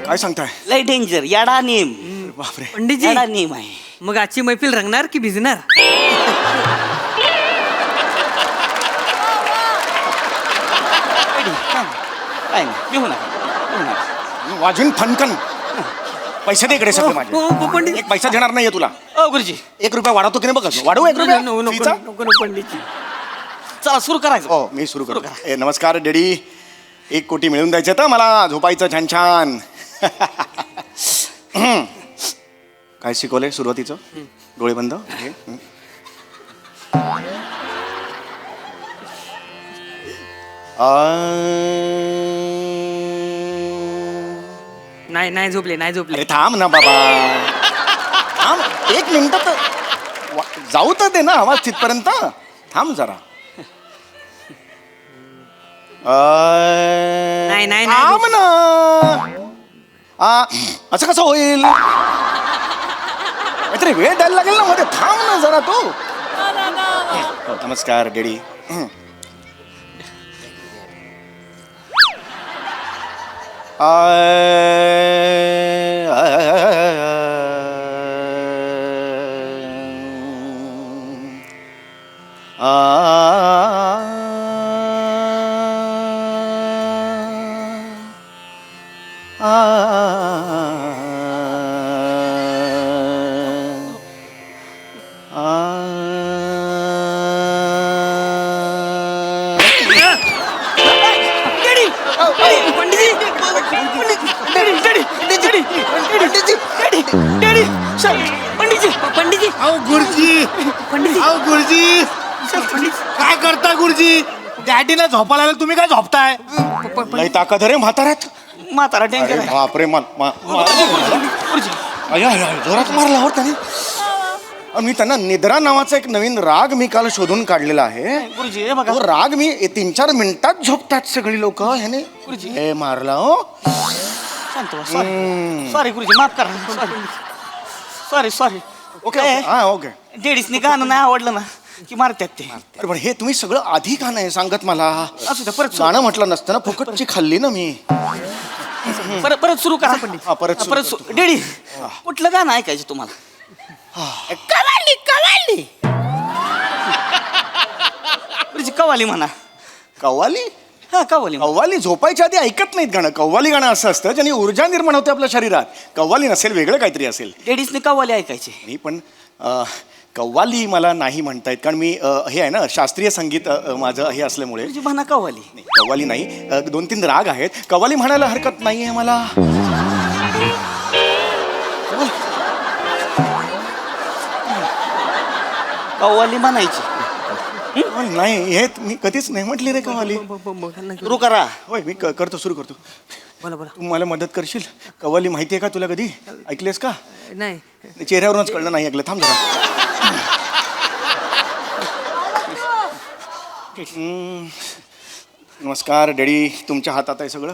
काय सांगताय? लय डेंजर. याडा नेम. बापरे. पंडितजी याडा नेम आहे. मग आजची मैफिल रंगणार की भिजणार? वाजून फनकन. पैसे दे इकडे सगळे माझे. पंडित एक पैसा देणार नाहीये तुला. गुरुजी 1 रुपया वाढवतो की नाही बघ. वाढवू 1 रुपया फीचा? पंडितजी चला सुरू करायचं. हो मी सुरू करतो. नमस्कार डॅडी. 1 कोटी मिळवून द्यायचं तर मला झोपायचं छान छान. काय शिकवलंय सुरुवातीचं? डोळे बंद. हे. नाही झोपले नाही झोपले. अरे थांब ना बाबा. थांब 1 मिनिट तर जाऊ तर दे ना आवाज तिथपर्यंत. थांब जरा. नाही थांब ना. असं कसं होईल? काहीतरी वेळ द्यायला लागेल ना मध्ये. थांब ना जरा तू. नमस्कार डॅडी. पंडितजी अहो गुरुजी. अहो गुरुजी काय करताय गुरुजी? डॅडीला झोपायला लागलं, तुम्ही काय झोपताय? नाही ताकद रे म्हाताऱ्यात. म्हातारा अरे टँकर बापरे. जोरात मारला हो त्याने. मी त्यांना निद्रा नावाचा एक नवीन राग मी काल शोधून काढलेला आहे. गुरुजी हे बघा. तो राग मी 3-4 मिनिटात झोपतात सगळी लोक. ह्याने हे मारला हो. शांत सॉरी गुरुजी माफ करा. सॉरी ओके हा ओके. लेडीजनी गाणं नाही आवडलं ना की मारतात ते. अरे पण हे तुम्ही सगळं आधी का नाही सांगत मला? असू द्या परत गाणं म्हटलं नसतं ना. फुकटची खाल्ली ना मी. परत सुरू करा पंडित. हा, परत सुरू करतो. डेडी कुठलं गाणं ऐकायचं तुम्हाला? कवाली गुरुजी कवाली म्हणा. कव्वाली? हा कवाली कव्वाली झोपायच्या आधी ऐकत नाहीत गाणं. कव्वाली गाणं असं असतं ज्याने ऊर्जा निर्माण होते आपल्या शरीरात. कव्वाली नसेल, वेगळं काहीतरी असेल. लेडीजने कवाली ऐकायची. मी पण कव्वाली मला नाही म्हणता येत, कारण मी हे आहे ना शास्त्रीय संगीत माझं हे असल्यामुळे. गुरुजी म्हणा कवाली. कव्वाली नाही. 2-3 राग आहेत. कव्वाली म्हणायला हरकत नाही आहे मला. कव्वाली म्हणायची. नाही हे मी कधीच नाही म्हटली रे कव्वाली. सुरू करा. होय मी करतो, सुरू करतो. बोला तू मला मदत करशील? कव्वाली माहिती आहे का तुला? कधी ऐकलीस का? नाही चेहऱ्यावरूनच कळलं नाही ऐकलं. थांब जरा. नमस्कार डॅडी. तुमच्या हातात आहे सगळं.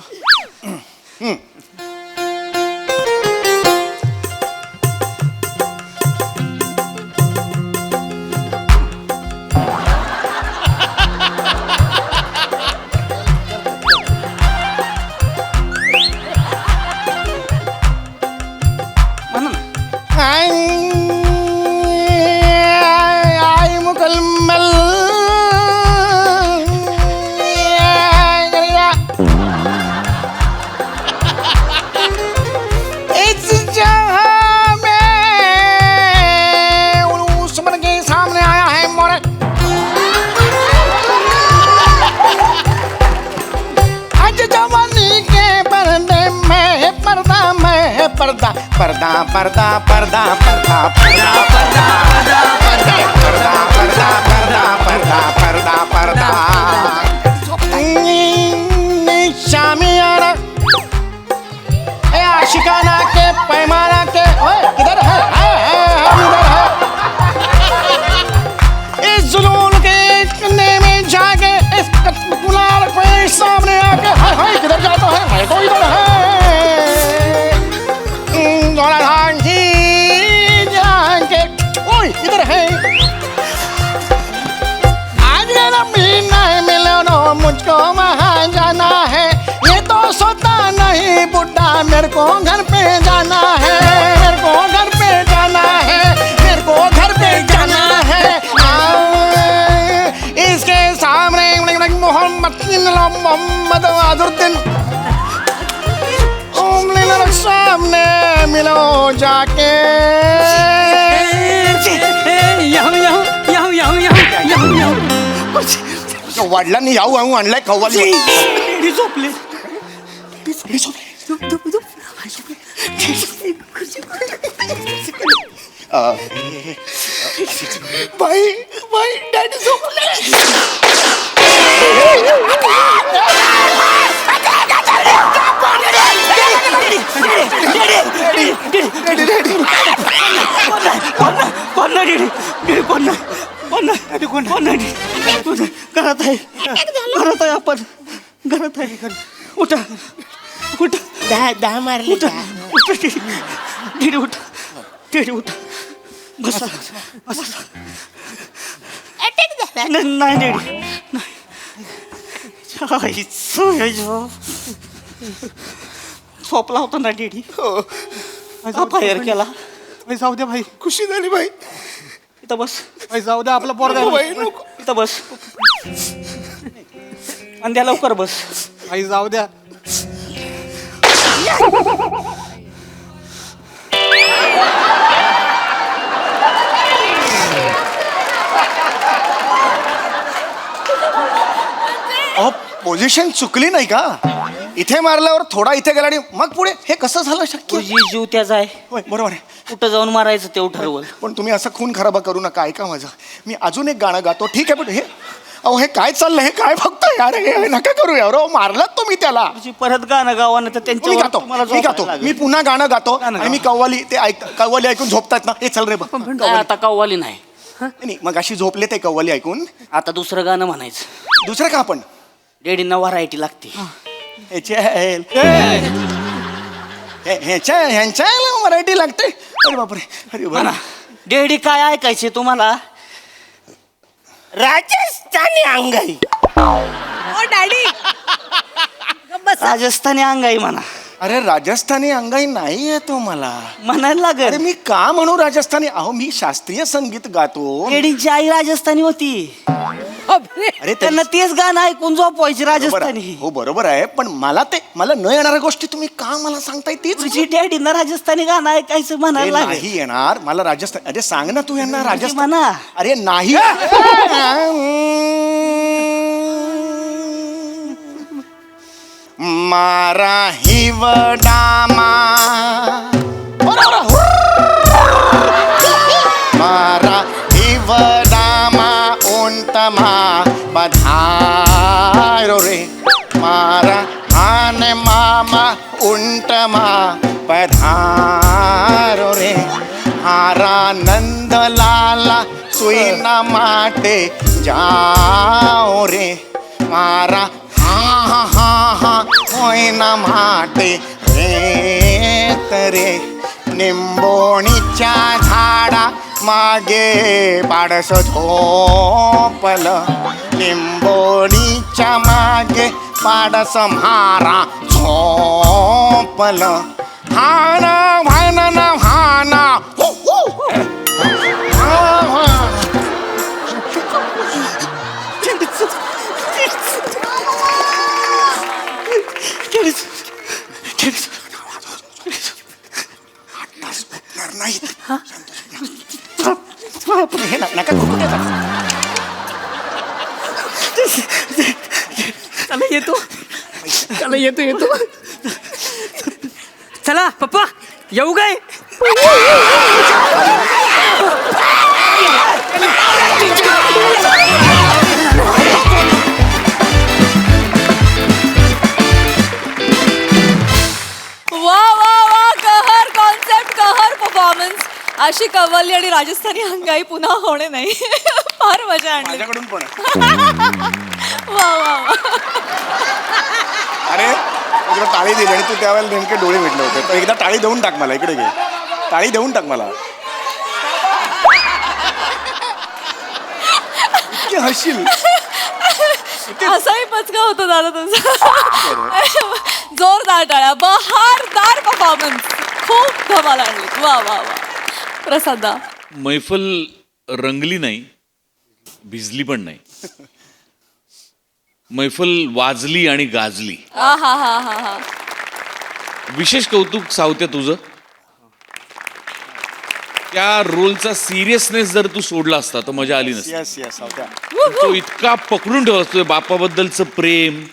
म्हणा ना. आई मुकल्मल इस जहां में उस मन के सामने आया है मोरे. आज जवानी के पर्दे में पर्दा में पर्दा पर्दा पर्दा पर्दा पर्दा पर्दा पर्दा पर्दा पर्दा पर्दा पर्दा पर्दा शामियाना ए आशिकाना के पैमाना के. ओए किधर है? हम इधर है. इस जुनून के कन्ने में जाके इस गुलाल पे सामने आके हाय हाय किधर जाता है? मैं तो इधर है. इधर है. आज नहीं मिलो नो मुझको वहाँ जाना है. ये तो सोता नहीं बुढ़ा. मेरे को घर पे जाना है. मेरे को घर पे जाना है. मेरे को घर पे जाना है. इसके सामने मोहम्मद अजरुद्दीन जाके वडिलांनी याऊ आणू आणलाय कव्वाली झोपले बाई बाई डॅडी झोपले घरात आहे आपण घरात आहे उठा उठा दहा मारले उठा दीदी उठा दीदी उठा बसा बसा अटॅक झाला नाही दीदी नाही झोपला होता ना दीदी फायर केला जाऊ दे भाई खुशी झाली भाई इथं बस जाऊ दे आपला पोरगा भाई नको इथं बस आणि द्या लवकर बस भाई जाऊ द्या पोझिशन चुकली नाही का इथे मारल्यावर थोडा इथे गेला आणि मग पुढे हे कसं झालं शक्य जीव त्याचा आहे होय बरोबर आहे कुठं जाऊन मारायचं तेवढं ठरवलं पण तुम्ही असं खून खराबा करू नका ऐका माझं मी अजून एक गाणं गातो ठीक आहे पण हे अहो हे काय चाललंय हे काय बघतोय यार हे नका करू यार अहो मारलात तुम्ही त्याला परत गाणं गावानं तर मी गातो मी पुन्हा गाणं गातो आणि मी कव्वाली ते कव्वाली ऐकून झोपतात ना हे चल रे बघ आता कव्वाली नाही नाही मग अशी झोपले ते कव्वाली ऐकून आता दुसरं गाणं म्हणायचं दुसरं का आपण डेडींना व्हरायटी लागते ह्यांच्या मराठी लागते अरे बापरे अरे म्हणा डेडी काय ऐकायचे तुम्हाला राजस्थानी अंगाई डॅडी राजस्थानी अंगाई म्हणा अरे राजस्थानी अंगाई नाही येतो मला म्हणायला अरे लागेल मी का म्हणू राजस्थानी अहो मी शास्त्रीय संगीत गातो डेडींची आई राजस्थानी होती अरे त्यांना तेच गाणं ऐकून झोपवायची बरोबर आहे. राजस्थानी हो बरोबर आहे पण मला न येणाऱ्या गोष्टी तुम्ही का मला सांगताय तीच तुझी डॅडींना राजस्थानी गाणं ऐकायचं हे म्हणायला लागेल नाही येणार मला राजस्थान अरे सांग ना तू यांना राजस्थान म्हणा अरे नाही मारा हिवडामा मारा हिवडामा उंटमा बधारो रे मारा आने मामा उंटमा पधारो रे हारा नंदलाला सुईना माटे जाओ रे मारा हा होईना माटे रे तरे निंबोणीच्या झाडा मागे पाडस झोपलं लिंबोणीच्या मागे पाडस म्हारा झोपलं हाना व्हाना ना व्हाना हो, हो. हा, हा. हे नका कुठे चला येतो चला पप्पा येऊ काय वा वा वा कहर कॉन्सेप्ट कहर परफॉर्मन्स अशी कव्वाली आणि राजस्थानी अंगाई पुन्हा होणे नाही फार मजा आणली माझ्याकडून पण वा वा वा अरे तुला टाळी दिली आणि तू त्यावेळेला नेमके डोळे भेटले होते तर एकदा टाळी देऊन टाक मला इकडे घे टाळी देऊन टाक मला इतकी हसशील असाही पचका होतो दादा तुमचा जोरदार टाळ्या बहारदार परफॉर्मन्स खूप धमाल आणली वा वा वा प्रसादा मैफल रंगली नाही भिजली पण नाही मैफल वाजली आणि गाजली हा हा हा हा हा विशेष कौतुक सावत्या तुझं त्या रोलचा सिरियसनेस जर तू सोडला असता तर मजा आली नसती. येस येस तो इतका पकडून ठेवला असतो बापाबद्दलचं प्रेम,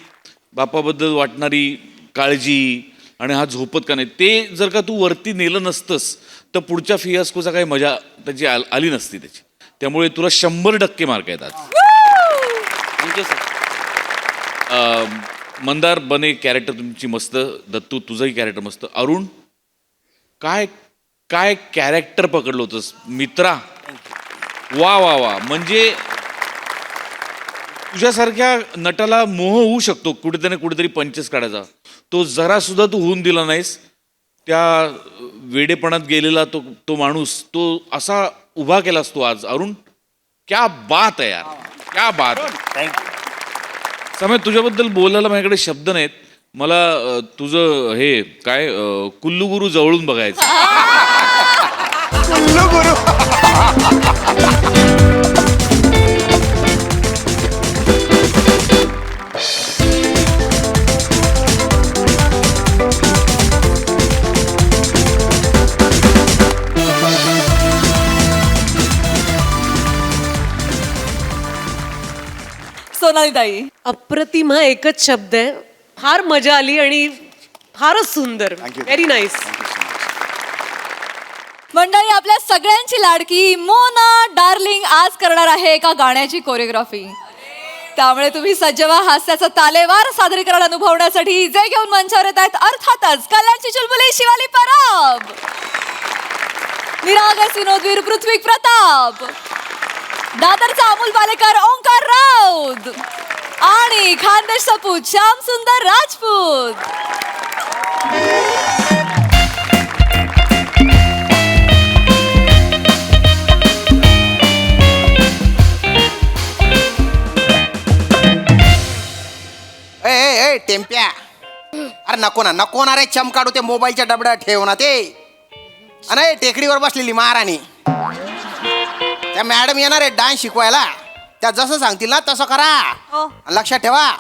बापाबद्दल वाटणारी काळजी, आणि हा झोपत का नाही, ते जर का तू वरती नेलं नसतंस तर पुढच्या फियास्कोचा काही मजा त्याची आली नसती त्याची. त्यामुळे तुला 100% मार्क आहेत आज. Thank you sir. मंदार बने कॅरेक्टर तुमची मस्त, दत्तू तुझंही कॅरेक्टर मस्त, अरुण काय काय कॅरेक्टर पकडलं होतंस मित्रा. वा वा वा, म्हणजे तुझ्यासारख्या नटाला मोह होऊ शकतो कुठेतरी पंचेस काढायचा, तो जरा सुद्धा तू होऊन दिला नाहीस. त्या वेडेपणात गेलेला तो माणूस तो असा उभा केलास तू आज. अरुण क्या बात आहे यार, क्या बात. समय तुझ्याबद्दल बोलायला माझ्याकडे शब्द नाहीत. मला तुझं हे काय कुल्लू गुरु जवळून बघायचं. सोनाली ताई, अप्रतिम हा एकच शब्द आहे. फार मजा आली आणि फारच सुंदर. Very nice. मंडळी, आपल्या सगळ्यांची लाडकी मोना डार्लिंग आज करणार आहे एका गाण्याची कोरिओग्राफी. त्यामुळे तुम्ही सज्ज व्हा हास्याचा तालेवार सादरीकरण अनुभवण्यासाठी. जे घेऊन मंचावर येत आहेत अर्थातच कल्याणची चुलबुली शिवाली परब, निरागस विनोदवीर पृथ्वी प्रताप, दादरचा अमोल पालेकर ओंकार राऊत आणि खानदेश सपूत श्याम सुंदर राजपूत. ए टेम्प्या, अरे नको ना रे, चम काढू ते मोबाईलच्या डबड्या ठेव ना ते. अरे टेकडीवर बसलेली महाराणी, त्या मॅडम येणार आहे डान्स शिकवायला. त्या जसं सांगतील ना तसं करा. लक्षात ठेवा,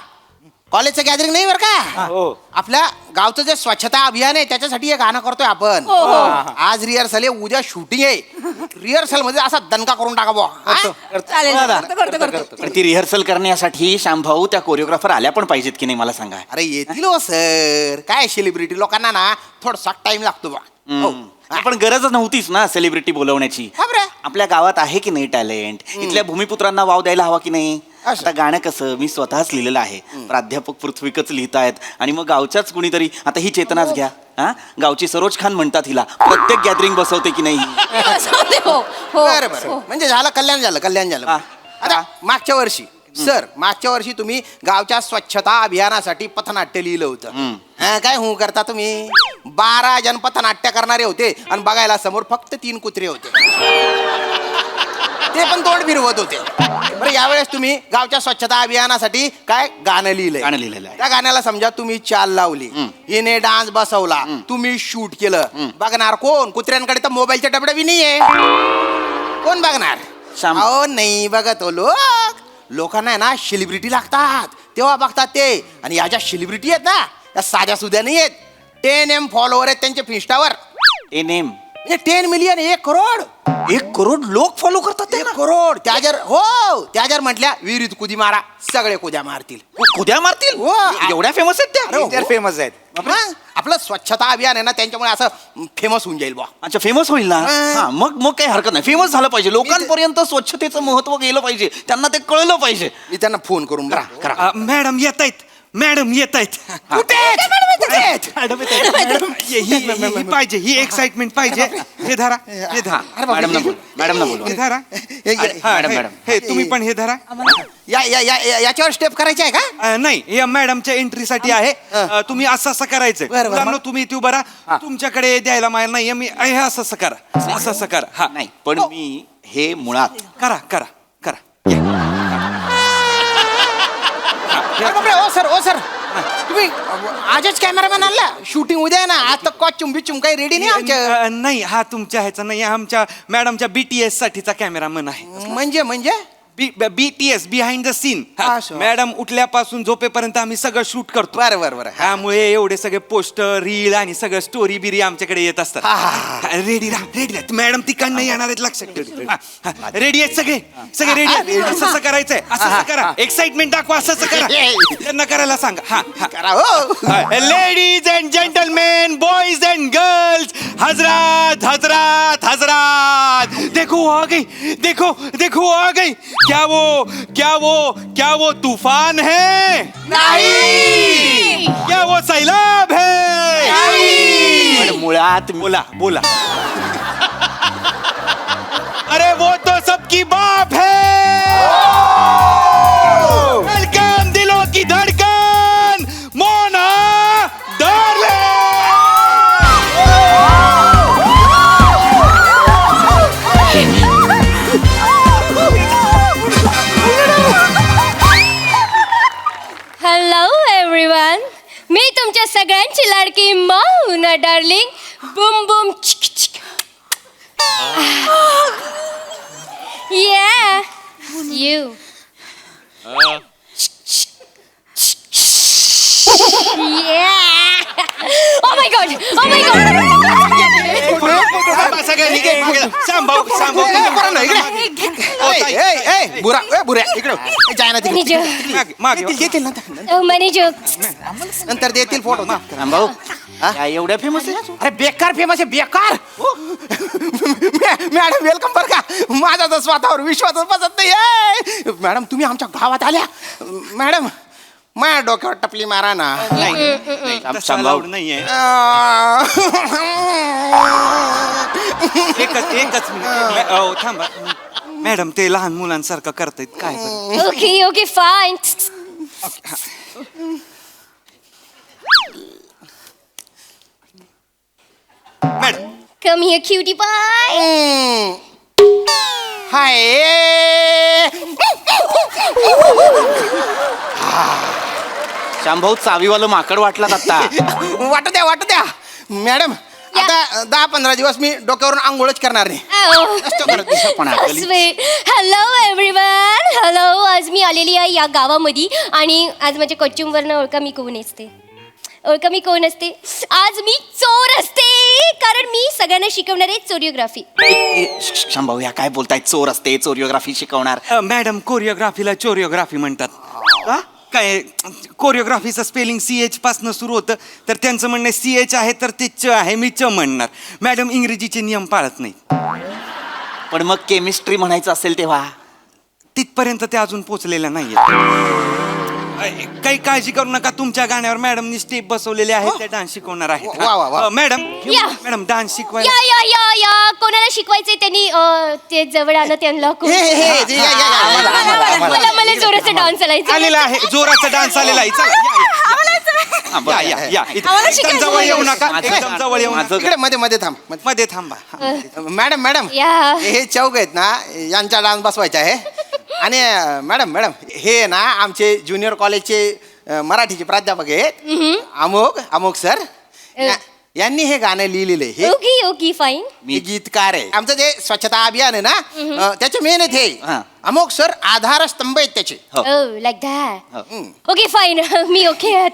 कॉलेजचं गॅदरिंग नाही बरं का, आपल्या गावचं जे स्वच्छता अभियान आहे त्याच्यासाठी हे गाणं करतोय आपण. आज रिहर्सल आहे, उद्या शूटिंग आहे. रिहर्सल मध्ये असा दणका करून टाका बुवा. पण ती रिहर्सल करण्यासाठी श्यामभाऊ त्या कोरिओग्राफर आल्या पण पाहिजेत की नाही मला सांगा. अरे येतील हो सर, काय सेलिब्रिटी लोकांना ना थोडासा टाइम लागतो बा. पण गरजच नव्हतीच ना सेलिब्रिटी बोलवण्याची. आपल्या गावात आहे की नाही टॅलेंट, इथल्या भूमिपुत्रांना वाव द्यायला हवा की नाही. आता गाणं कसं मी स्वतःच लिहिलेलं आहे, प्राध्यापक पृथ्वीकच लिहितायत, आणि मग गावच्याच कुणीतरी, आता ही चेतनाच घ्या, हा गावची सरोज खान म्हणतात हिला, प्रत्येक गॅदरिंग बसवते की नाही. बरं म्हणजे झालं, कल्याण झालं. आता मागच्या वर्षी तुम्ही गावच्या स्वच्छता अभियानासाठी पथनाट्य लिहिलं होतं. काय हो करता तुम्ही, 12 जण पथनाट्य करणारे होते आणि बघायला समोर फक्त 3 कुत्रे होते, ते पण तोंड फिरवत होते. बरं यावेळेस तुम्ही गावच्या स्वच्छता अभियानासाठी काय गाणं लिहिलंय. त्या गाण्याला समजा तुम्ही चाल लावली, हिने डान्स बसवला, तुम्ही शूट केलं, बघणार कोण. कुत्र्यांकडे तर मोबाईलच्या डबड्या बी नाहीये, कोण बघणार. अहो नाही बघत हो लोकांना आहे ना सेलिब्रिटी लागतात तेव्हा बघतात ते. आणि या ज्या सेलिब्रिटी आहेत ना त्या साध्या सुद्धा नाही आहेत. 10 M फॉलोवर आहेत त्यांच्या फिस्टावर. 10 मिलियन, 1 करोड. 1 करोड लोक फॉलो करतात. 1 करोड. त्या जर म्हटल्या विहिरीत कुदी मारा, सगळे कुद्या मारतील. कुद्या मारतील हो. एवढ्या फेमस आहेत त्या. फेमस आहेत. आपलं स्वच्छता अभियान आहे ना त्यांच्यामुळे असं फेमस होऊन जाईल बा. अच्छा फेमस होईल ना. हा मग काही हरकत नाही, फेमस झालं पाहिजे, लोकांपर्यंत स्वच्छतेचं महत्व गेलं पाहिजे, त्यांना ते कळलं पाहिजे. मी त्यांना फोन करून करा. मॅडम येत आहेत. पाहिजे ही एक्साइटमेंट पाहिजे. हे धरा. मॅडम हे धरा. हे तुम्ही पण हे धरा. याच्यावर स्टेप करायची आहे का. नाही, या मॅडमच्या एंट्रीसाठी आहे. तुम्ही असं करायचं. मुलांनो तुम्ही इथे उभा राहा. तुमच्याकडे द्यायला मला नाही, मी हे असं करा, असं करा. हा नाही पण मी हे मुळात करा. ओ सर तुम्ही आजच कॅमेरामॅन आणला, शूटिंग उद्या ना. आज तर कॉस्ट्युम बिच्युम काही रेडी नाही आमच्या. नाही, हा तुमच्या ह्याचा नाही, आमच्या मॅडमच्या BTS साठीचा कॅमेरामॅन आहे. म्हणजे BTS बिहाइंड द सीन. असं. मॅडम उठल्यापासून झोपेपर्यंत आम्ही सगळं शूट करतो. बरं बरं बरं त्यामुळे एवढे सगळे पोस्टर रील आणि सगळं स्टोरी बिरी आमच्याकडे येत असतात. रेडी राहा. मॅडम तिकडनं येणार आहेत, लक्षात ठेव. रेडी आहेत सगळे रेडी आहेत. असं करायचंय, असं करा. एक्साइटमेंट दाखवा, असं करा. त्यांना करायला सांगा. करा हो. Ladies and gentlemen, boys and girls, हजरात हजरात हजरात, देखो आ गई, देखो आ गई. क्या वो तूफान है? नाही. क्या वो सैलाब है? पण मुळात बोला. अरे वो तो सबकी बाप है. वेलकम दिलों की धड़कन, मोना डार्लिंग. हॅलो एव्हरीवन, मी तुमच्या सगळ्यांची लाडकी Mona darling. Bum Bum Yeah, you. Yeah. Oh my god. बुऱ्या इकडे जाय ना तिकडे. मॅनेजर नंतर देतील फोटो. भाऊ एवढ्या फेमस आहे? अरे बेकार फेमस आहे, बेकार. मॅडम वेलकम बरं का. माझा तर स्वतःवर विश्वासच बसत नाही. मॅडम तुम्ही आमच्या गावात आल्या. मॅडम माझ्या डोक्यावर टपली मारा ना. सांभाळ नाहीये. एकच मिनिट. थांबा मॅडम, ते लहान मुलांसारखं करतायत काय? Okay fine. Madam come here cutie pie. Hi. शामभाऊ चावीवालं माकड वाटलात आता. वाटू द्या. मॅडम आता 10-15 दिवस मी डोक्यावरून आंघोळच करणार नाही. Hello everyone. हॅलो, आज मी आलेली आहे या गावामध्ये आणि आज माझ्या कच्चूमवरनं ओळखा मी कोण असते. आज मी चोर असते, कारण मी सगळ्यांना शिकवणार आहे चोरिओग्राफी. शामभाऊ या काय बोलतायत? चोर असते, चोरिओग्राफी शिकवणार? मॅडम कोरिओग्राफीला चोरिओग्राफी म्हणतात. काय कोरिओग्राफीचं स्पेलिंग CH पासून सुरू होतं, तर त्यांचं म्हणणं CH आहे तर ते च आहे, मी च म्हणणार. मॅडम इंग्रजीचे नियम पाळत नाही. पण मग केमिस्ट्री म्हणायचं असेल तेव्हा? तिथपर्यंत ते अजून पोचलेलं नाहीये. काही काळजी करू नका, तुमच्या गाण्यावर मॅडमनी स्टेप बसवलेले आहेत, त्या डान्स शिकवणार आहेत. मॅडम डान्स शिकवायला या कोणाला शिकवायचंय त्यांनी ते जवळ आलं त्यांना. मला जोराचा डान्स आलेला आहे, जोराचा डान्स आलेला आहे. चला या. एकदम जवळ येऊ नका, एकदम जवळ येऊ नका. इकडे मध्ये थांबा. मॅडम हे चौक आहेत ना, यांचा डान्स बसवायचा आहे. आणि मॅडम हे ना आमचे ज्युनियर कॉलेजचे मराठीचे प्राध्यापक आहेत, अमोक सर. यांनी हे गाणं लिहिलेलं आहे. Okay fine. मी गीतकार आहे. आमचं जे स्वच्छता अभियान आहे ना, त्याचे मेन आहेत हे अमोक सर, आधारस्तंभ आहेत त्याचे. Like that. Okay fine. Me okay.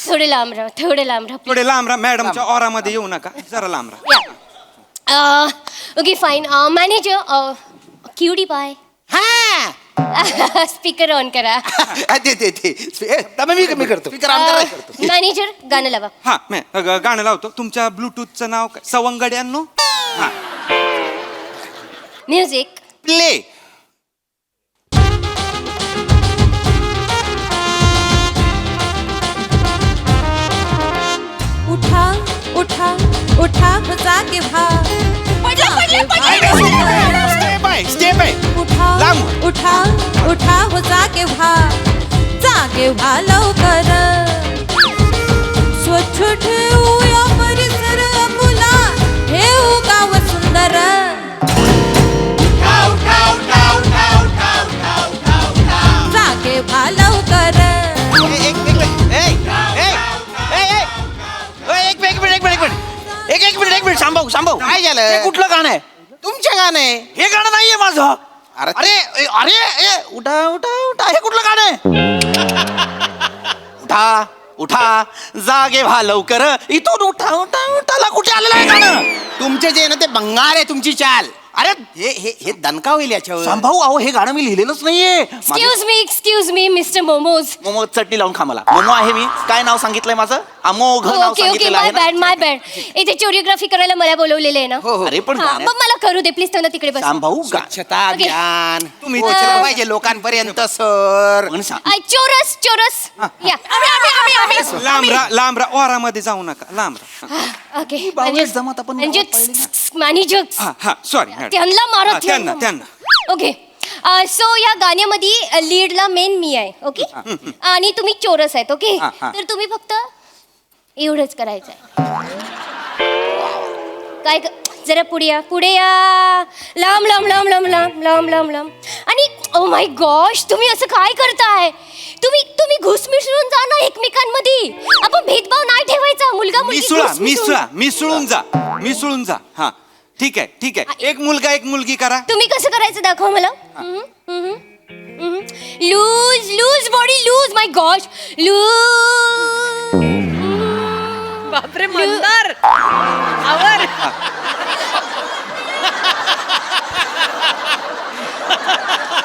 थोडे लांब राहा. मॅडमच्या ऑरामध्ये येऊ नका, जरा लांब राहा. Okay fine. मॅनेजर क्यूटी पाय. स्पीकर ऑन करा. मी करतो. स्पीकर ऑन करा. मॅनेजर गाणं लावा. गाणं लावतो. तुमच्या ब्लूटूथचं नाव काय? सवंगड्यांनो. Music play. उठा जागे व्हा. स्टेप आहे. उठा हो जागे व्हा लवकर. स्वच्छ ठेवूया परिसर मुला, ठेवू गाव सुंदर. जागे व्हा लवकर. एक मिनिट शामभाऊ काय झालं? कुठलं गाणं आहे? तुमचं गाणं आहे. हे गाणं नाहीये माझं. अरे अरे ए, उठा उठा उठा हे कुठलं गाणं आहे उठा उठा जागे व्हा लवकर इथून उठा उठा उठाला कुठे आलेलं आहे गाणं तुमचे जे ना ते भंगार आहे तुमची चाल. अरे हे दणका होईल याच्यावर. शांभाऊ अहो हे गाणं मी लिहिलेलंच नाहीये excuse me mister momos. Momo चटणी लावून खा मला. मोमो आहे मी. काय नाव सांगितलंय माझं? अमोघ नाव ओके सांगितलेलं माय आहे बॅड ना. माय बॅड. इथे कोरिओग्राफी करायला मला बोलवलेले आहे ना. अरे पण हा, मग मला करू दे प्लीज. त्यांना तिकडे बस. शांभाऊ स्वच्छता अभियान तुम्ही पोहोचलं पाहिजे लोकांपर्यंत सर. चोरस चोरस या लांब रा वारामध्ये जाऊ नका लांब रा. ओके बावळट जमात आपण म्हणजे गावात पाहिलं ना. मॅनेजर हा सॉरी त्यांना मारत त्यांना ओके सो या गाण्यामध्ये लीडला मेन मी आहे ओके आणि तुम्ही चोरस आहेत ओके हा, हा. तर तुम्ही फक्त एवढंच करायचं आहे. काय जरा पुढे या लांब लांब लांब लांब लांब लांब लांब लांब. आणि ओ माय गॉश तुम्ही असं काय करताय? तुम्ही घुसमिसळून जा ना एकमेकांमध्ये. आपण भेदभाव नाही ठेवायचा. मुलगा मुलगी मिसळून जा. हा ठीक आहे एक मुलगा एक मुलगी करा. तुम्ही कसं करायचं दाखवा मला. Loose loose body loose my gosh loose. बापरे मंदार आवर.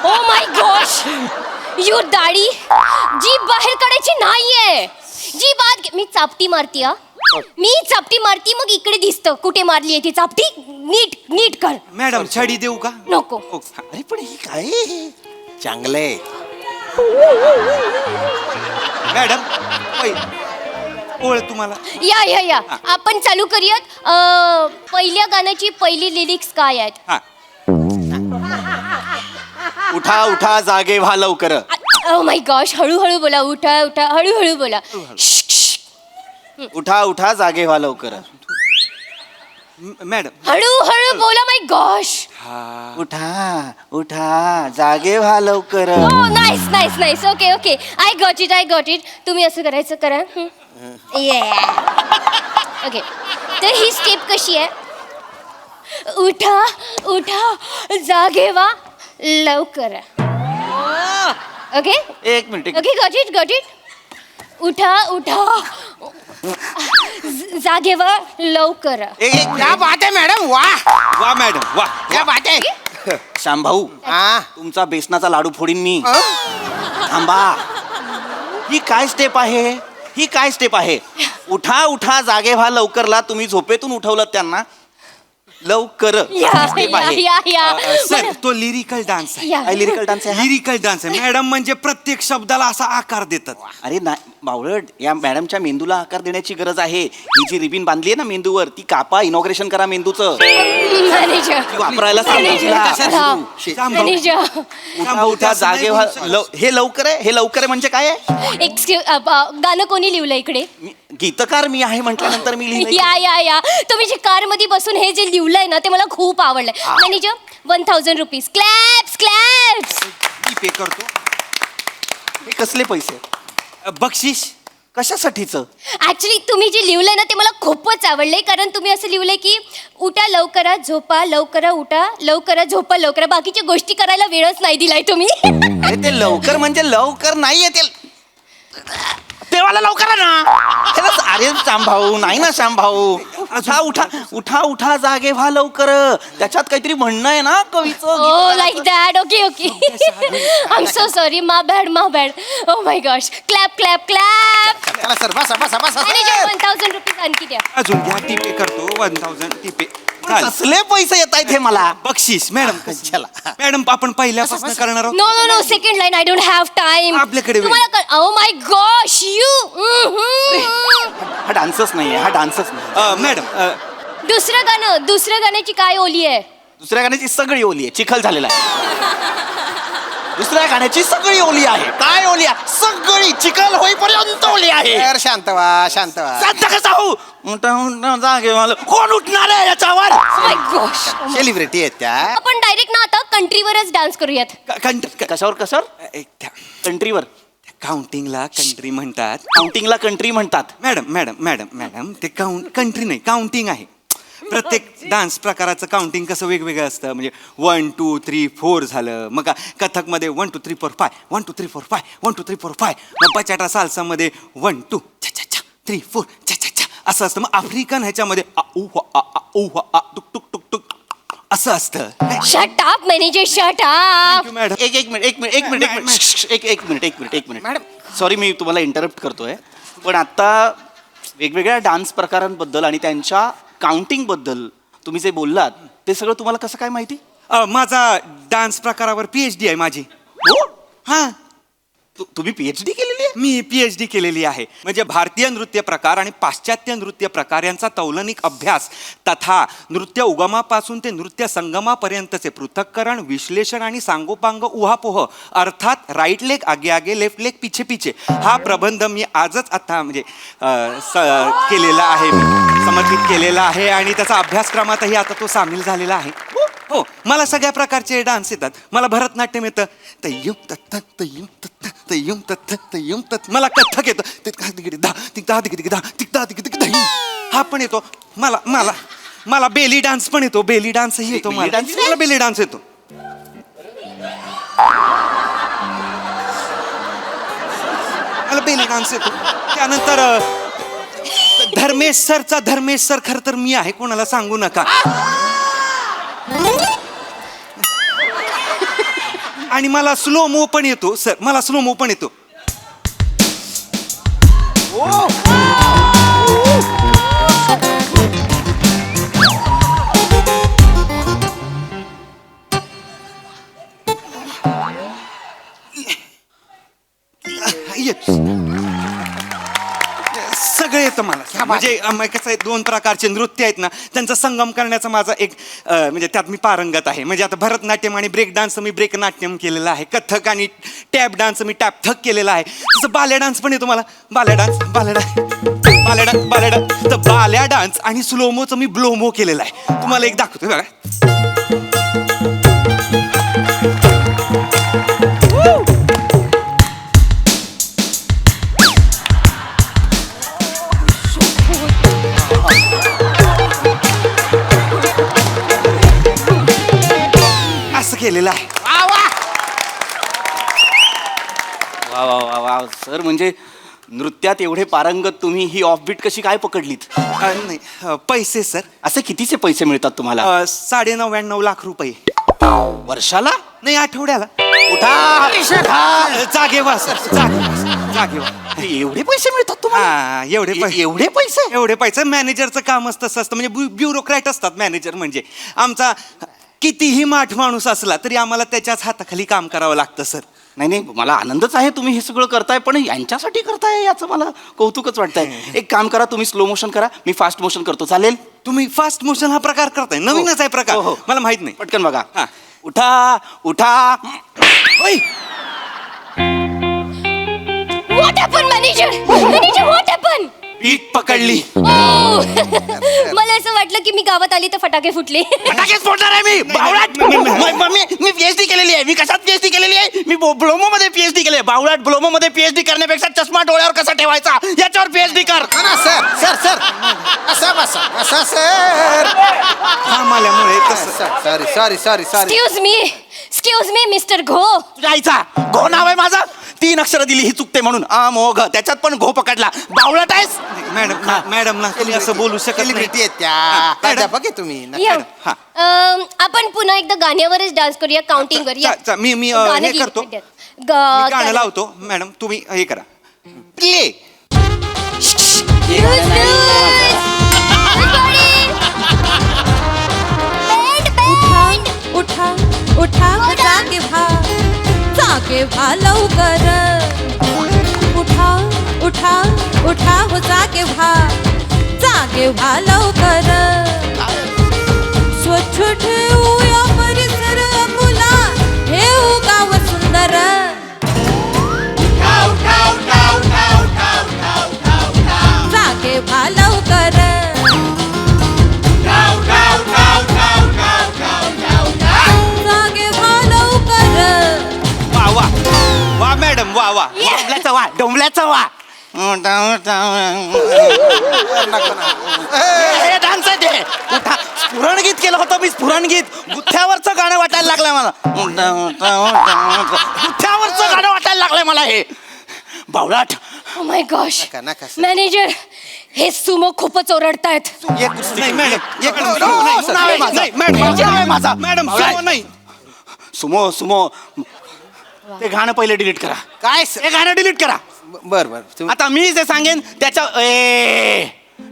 ओ माय गॉश यू दाढी जी बाहेर काढायची नाहीये. जी बात मी चापटी मारती मग इकडे दिसतं कुठे मारली आहे ती चापटी. नीट कर. मॅडम छडी देऊ का? नको. अरे पण ही काय चांगलंय. मॅडम ओळ तुम्हाला या आपण चालू करूयात. पहिल्या गाण्याची पहिली लिरिक्स काय आहेत? हा उठा उठा जागे व्हा लवकर. ओ माय गॉश हळूहळू बोला. उठा हळूहळू बोला. उठा उठा जागे व्हा लवकर. मॅडम हळूहळू बोला माय गॉश. उठा उठा जागे व्हा लवकर. Nice okay I got it तुम्ही असं करायचं करा. ओके तर ही स्टेप कशी आहे? उठा जागे व्हा लवकर. ओके एक मिनिट ओके गॉट इट उठा जागे व्हा लवकर. क्या बात आहे मॅडम. वा मॅडम वा. क्या बात आहे. श्यामभाऊ तुमचा बेसनाचा लाडू फोडीन मी. थांबा ही काय स्टेप आहे? उठा उठा जागे व्हा लवकरला तुम्ही झोपेतून उठवलं त्यांना लवकर. Step आहे. सर तो लिरिकल डान्स आहे. या. काय लिरिकल डान्स आहे हा? लिरिकल डान्स आहे मॅडम. म्हणजे प्रत्येक शब्दाला असा आकार देतात. अरे नाही बावळट या मॅडमच्या मेंदूला आकार देण्याची गरज आहे. ही जी रिबीन बांधली आहे ना मेंदूवर ती कापा. इनॉग्रेशन करा मेंदूचं. मॅनेजर ती वापरायला सांगा तिला. उठा उठा जागे व्हा हे लवकर आहे म्हणजे काय आहे? गाणं कोणी लिहिलं इकडे? गीतकार मी आहे म्हटल्यानंतर मी लिहिलं. या तुम्ही जे कार मध्ये बसून हे जे लिहिलंय ना ते मला खूप आवडलंय. Manager 1000 rupees. क्लॅप्स. पे करतो. हे कसले पैसे? बक्षीस कशासाठीच? ऍक्च्युली तुम्ही जे लिहिलंय ना ते मला खूपच आवडलंय. कारण तुम्ही असं लिहिलंय की उठा लवकरा झोपा लवकरा उठा लवकरा झोपा लवकरा. बाकीच्या गोष्टी करायला वेळच नाही दिलाय तुम्ही. अरे ते लवकर म्हणजे लवकर नाहीये ते तेव्हाला लवकर ना. अरे श्यामभाऊ नाही ना श्यामभाऊ. उठा उठा जागे व्हा लवकर. त्याच्यात काहीतरी म्हणणं आहे ना कवीचं. Oh, like that. Okay. I'm so sorry. My bad. Oh my gosh. Clap. चला सर बसा. Manager 1000 रुपीज आणखी द्या. अजून घ्या. टी पे करतो 1000 टी पे. कसले पैसे येत आहेत हे मला? बक्षीस मॅडम. चला मॅडम आपण पहिल्यापासून करणार आहोत. No. Second line. I don't have time. आपल्याकडे वेळ. Oh my gosh. You. हा डान्सच नाही. मॅडम दुसरं गाण्याची काय ओली आहे? दुसऱ्या गाण्याची सगळी ओली आहे. चिखल झालेला आहे. दुसऱ्या गाण्याची सगळी ओली आहे. काय ओली आहे? सगळी चिखल होईपर्यंत ओली आहे. शांत व्हा. शांत कसा हो? उठा जागे मला कोण उठणार आहे याच्यावर? Oh my gosh. सेलिब्रिटी आहेत त्या. आपण डायरेक्ट ना आता कंट्रीवरच डान्स करूयात. कशावर? कंट्रीवर. काउंटिंगला कंट्री म्हणतात. काउंटिंगला कंट्री म्हणतात. मॅडम ते कंट्री नाही काउंटिंग आहे. प्रत्येक डान्स प्रकाराचं काउंटिंग कसं वेगवेगळं असतं म्हणजे 1 2 3 4 झालं मग कथकमध्ये 1 2 3 4 5 1 2 3 4 5 1 2 3 4 5 मग बचाटा साल्सामध्ये 1 2 3 4 असं असतं मग आफ्रिकन ह्याच्यामध्ये आ उ आ आ उ आ टुक टुक टुक टुक असं असतं shut up manager shut up madam एक मिनिट मॅडम सॉरी मी तुम्हाला इंटरप्ट करतोय पण आता वेगवेगळ्या डान्स प्रकारांबद्दल आणि त्यांच्या काउंटिंगबद्दल तुम्ही जे बोललात ते सगळं तुम्हाला कसं काय माहिती माझा डान्स प्रकारावर PhD आहे माझी हो हा तुम्ही PhD केलेली आहे मी PhD केलेली आहे म्हणजे भारतीय नृत्य प्रकार आणि पाश्चात्य नृत्य प्रकार यांचा तौलनिक अभ्यास तथा नृत्य उगमापासून ते नृत्य संगमापर्यंतचे पृथक्करण विश्लेषण आणि सांगोपांग उहापोह अर्थात राईट लेग आगे आगे लेफ्ट लेग पिछे पिछे हा प्रबंध मी आजच आता म्हणजे केलेला आहे मी समर्पित केलेला आहे आणि त्याचा अभ्यासक्रमातही आता तो सामील झालेला आहे हो मला सगळ्या प्रकारचे डान्स येतात मला भरतनाट्यम येतं तय्युम तत्त तय्युम तत्त तय्युम तत्त तय्युम तत्त मला कथ्थक येतं हा पण येतो मला बेली डान्स पण येतो बेली डान्सही येतो मला बेली डान्स येतो मला बेली डान्स येतो त्यानंतर धर्मेश सर खरं तर मी आहे कोणाला सांगू नका आणि मला स्लो मो पण येतो सर मला स्लो मो पण येतो सगळं येतं मला म्हणजे कसं आहे 2 प्रकारचे नृत्य आहेत ना त्यांचा संगम करण्याचा माझा एक म्हणजे त्यात मी पारंगत आहे म्हणजे आता भरतनाट्यम आणि ब्रेक डान्स मी ब्रेक नाट्यम केलेलं आहे कथक आणि टॅप डान्स मी टॅप थक केलेला आहे तसं बाल्या डान्स पण येतो मला बाल्या डान्स आणि स्लोमोचं मी ब्लोमो केलेलं आहे तुम्हाला एक दाखवतो बघा केलेला आहे वा वा वा वा सर म्हणजे नृत्यात एवढे पारंगत तुम्ही ही ऑफबीट कशी काय पकडलीत नाही पैसे सर असे कितीचे पैसे मिळतात तुम्हाला 99.5 लाख रुपये वर्षाला नाही आठवड्याला उठा जागेवा सर जागेवा एवढे पैसे मिळतात तुम्हाला एवढे पैसे मॅनेजरचं कामच तसं असतं म्हणजे ब्युरोक्रॅट असतात मॅनेजर म्हणजे आमचा कितीही माठ माणूस असला तरी आम्हाला त्याच्याच हाताखाली काम करावं लागतं सर नाही मला आनंदच आहे तुम्ही हे सगळं करताय पण यांच्यासाठी करताय याचं मला कौतुकच वाटतंय एक काम करा तुम्ही स्लो मोशन करा मी फास्ट मोशन करतो चालेल तुम्ही फास्ट मोशन हा प्रकार करताय नवीनच आहे प्रकार हो. मला माहित नाही पटकन बघा उठा what happen manager what happen पीठ पकडली मला असं वाटलं की मी गावात आली तर फटाके फुटले फटाकेच फोडणार आहे मी बावळाट मी PhD केलेली आहे मी कशात PhD केलेली आहे मी ब्लोमो मध्ये PhD केली आहे बावळाट ब्लोमो मध्ये PhD करण्यापेक्षा चष्मा डोळ्यावर कसा ठेवायचा याच्यावर PhD कर सर असं सर आल्यामुळे सॉरी एक्सक्यूज मी मिस्टर घो तुझ्या आईचा घो नाव आहे माझं 3 अक्षरं दिली ही चुकते म्हणून मोघ त्याच्यात पण घो पकडला बावळाट आहेस मॅडम ना तुम्ही असं बोलू शकत नाही. सेलिब्रिटी आहेत त्या प्राध्यापक आहे तुम्ही आपण पुन्हा एकदा गाण्यावरच डान्स करूया काउंटिंग करूया मी गाणं हे गीत करतो म्हणतात. मी गाणं लावतो मॅडम तुम्ही हे करा प्ले उठा जागे व्हा लवकर उठा हो जागे व्हा लवकर स्वच्छ ठेवूया परिसर मुला ठेवू गाव सुंदर जागे व्हा लवकर वा मॅडम वा डोंबल्याचा वा डान्स आहे ते उठा स्फुरणगीत केलं होतं मी स्फुरणगीत गुथ्यावरचं गाणं वाटायला लागलंय मला गुथ्यावरचं गाणं वाटायला लागलंय मला हे बावळाट ओ माय गॉश नका, नका, sir. मॅनेजर हे सुमो खूपच ओरडतायत. नाही मॅडम नाव आहे माझं. नाव आहे माझा मॅडम बावळाट. नाही सुमो सुमो ते गाणं पहिले डिलीट करा. काय हे गाणं डिलीट करा. बर बर आता मी जे सांगेन त्याच्या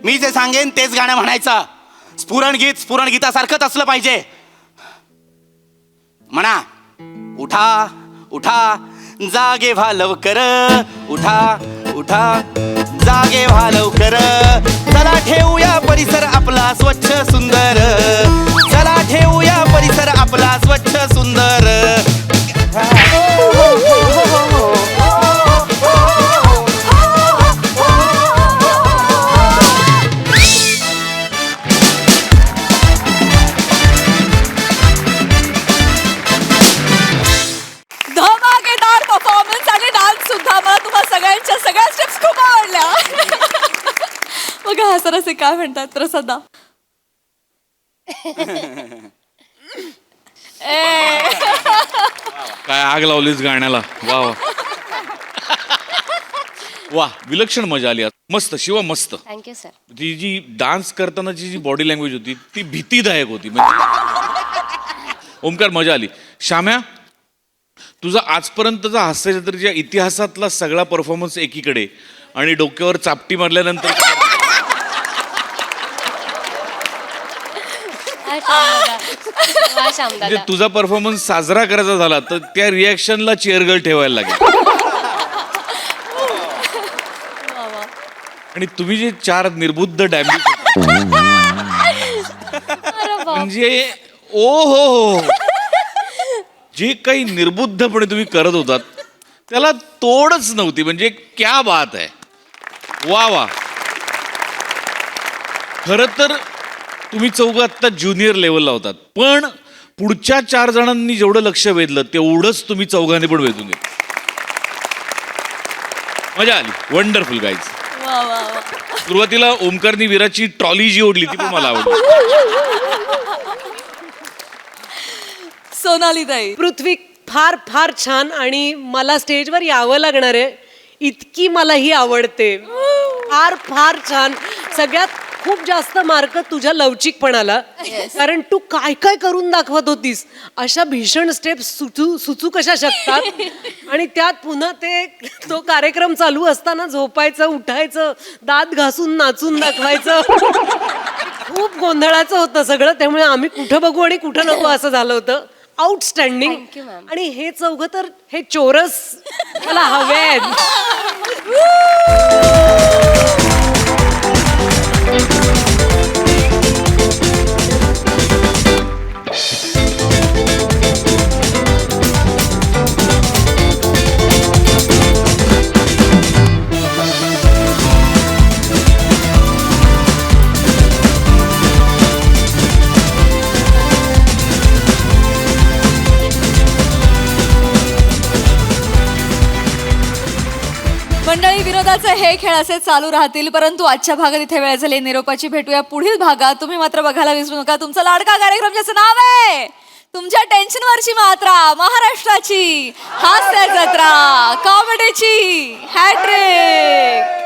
मी जे सांगेन तेच गाणं म्हणायचं. स्फुरणगीतासारखंच असलं पाहिजे. म्हणा उठा उठा जागे व्हा लवकर उठा उठा जागे व्हा लवकर चला ठेवूया परिसर आपला स्वच्छ सुंदर चला ठेवूया परिसर आपला स्वच्छ सुंदर धमाकेदार परफॉर्मन्स आणि डान्स सुद्धा. मला तुम्हा सगळ्यांच्या सगळ्या स्टेप्स खूप आवडल्या. बघा हसन असे काय म्हणतात प्रसादा. काय आग लावलीस गाण्याला. वा वा वा, विलक्षण मजा आली आज. मस्त शिवा, मस्त. Thank you sir. ती जी डान्स करतानाची जी बॉडी लँग्वेज होती ती भीतीदायक होती. म्हणजे ओमकार, मजा आली. श्याम्या, तुझा आजपर्यंतचा हास्यजत्रेच्या इतिहासातला सगळा परफॉर्मन्स एकीकडे आणि डोक्यावर चापटी मारल्यानंतर म्हणजे तुझा परफॉर्मन्स साजरा करायचा झाला तर त्या रिॲक्शनला चेअरगर्ल ठेवायला लागेल. आणि तुम्ही जे 4 निर्बुद्ध डॅमेज म्हणजे ओ हो, जे काही निर्बुद्धपणे तुम्ही करत होतात त्याला तोडच नव्हती. म्हणजे क्या बात आहे. वा वा. खरं तर तुम्ही चौघं आत्ता ज्युनियर लेवलला होतात, पण पुढच्या 4 जणांनी जेवढं लक्ष वेधलं तेवढंच तुम्ही चौघांनी पण वेधून घेतलं. मजा आली. Wonderful guys. सुरुवातीला ओमकारनी विराची ट्रॉली जी ओढली ती पण मला आवडली. सोनाली ताई. पृथ्वी फार फार छान. आणि मला स्टेजवर यावं लागणार आहे, इतकी मला ही आवडते. फार फार छान. सगळ्यात खूप जास्त मार्क तुझ्या लवचिकपणाला, कारण तू काय काय करून दाखवत होतीस. अशा भीषण स्टेप सुचू कशा शकतात. आणि त्यात पुन्हा तो कार्यक्रम चालू असताना झोपायचं, उठायचं, दात घासून नाचून दाखवायचं. खूप गोंधळाचं होतं सगळं. त्यामुळे आम्ही कुठं बघू आणि कुठं नको असं झालं होतं. आउटस्टँडिंग. आणि हे चौघं तर हे चोरस मला हवे आहेत. मंडळी, विनोदाचे हे खेळ असे चालू राहतील, परंतु आजच्या भागात इथे वेळ झाली निरोपाची. भेटूया पुढील भागात. तुम्ही मात्र बघायला विसरू नका तुमचा लाडका कार्यक्रम ज्याचं नाव आहे तुमच्या टेन्शनवरची मात्रा, महाराष्ट्राची हास्य जत्रा, कॉमेडीची हॅट्रिक.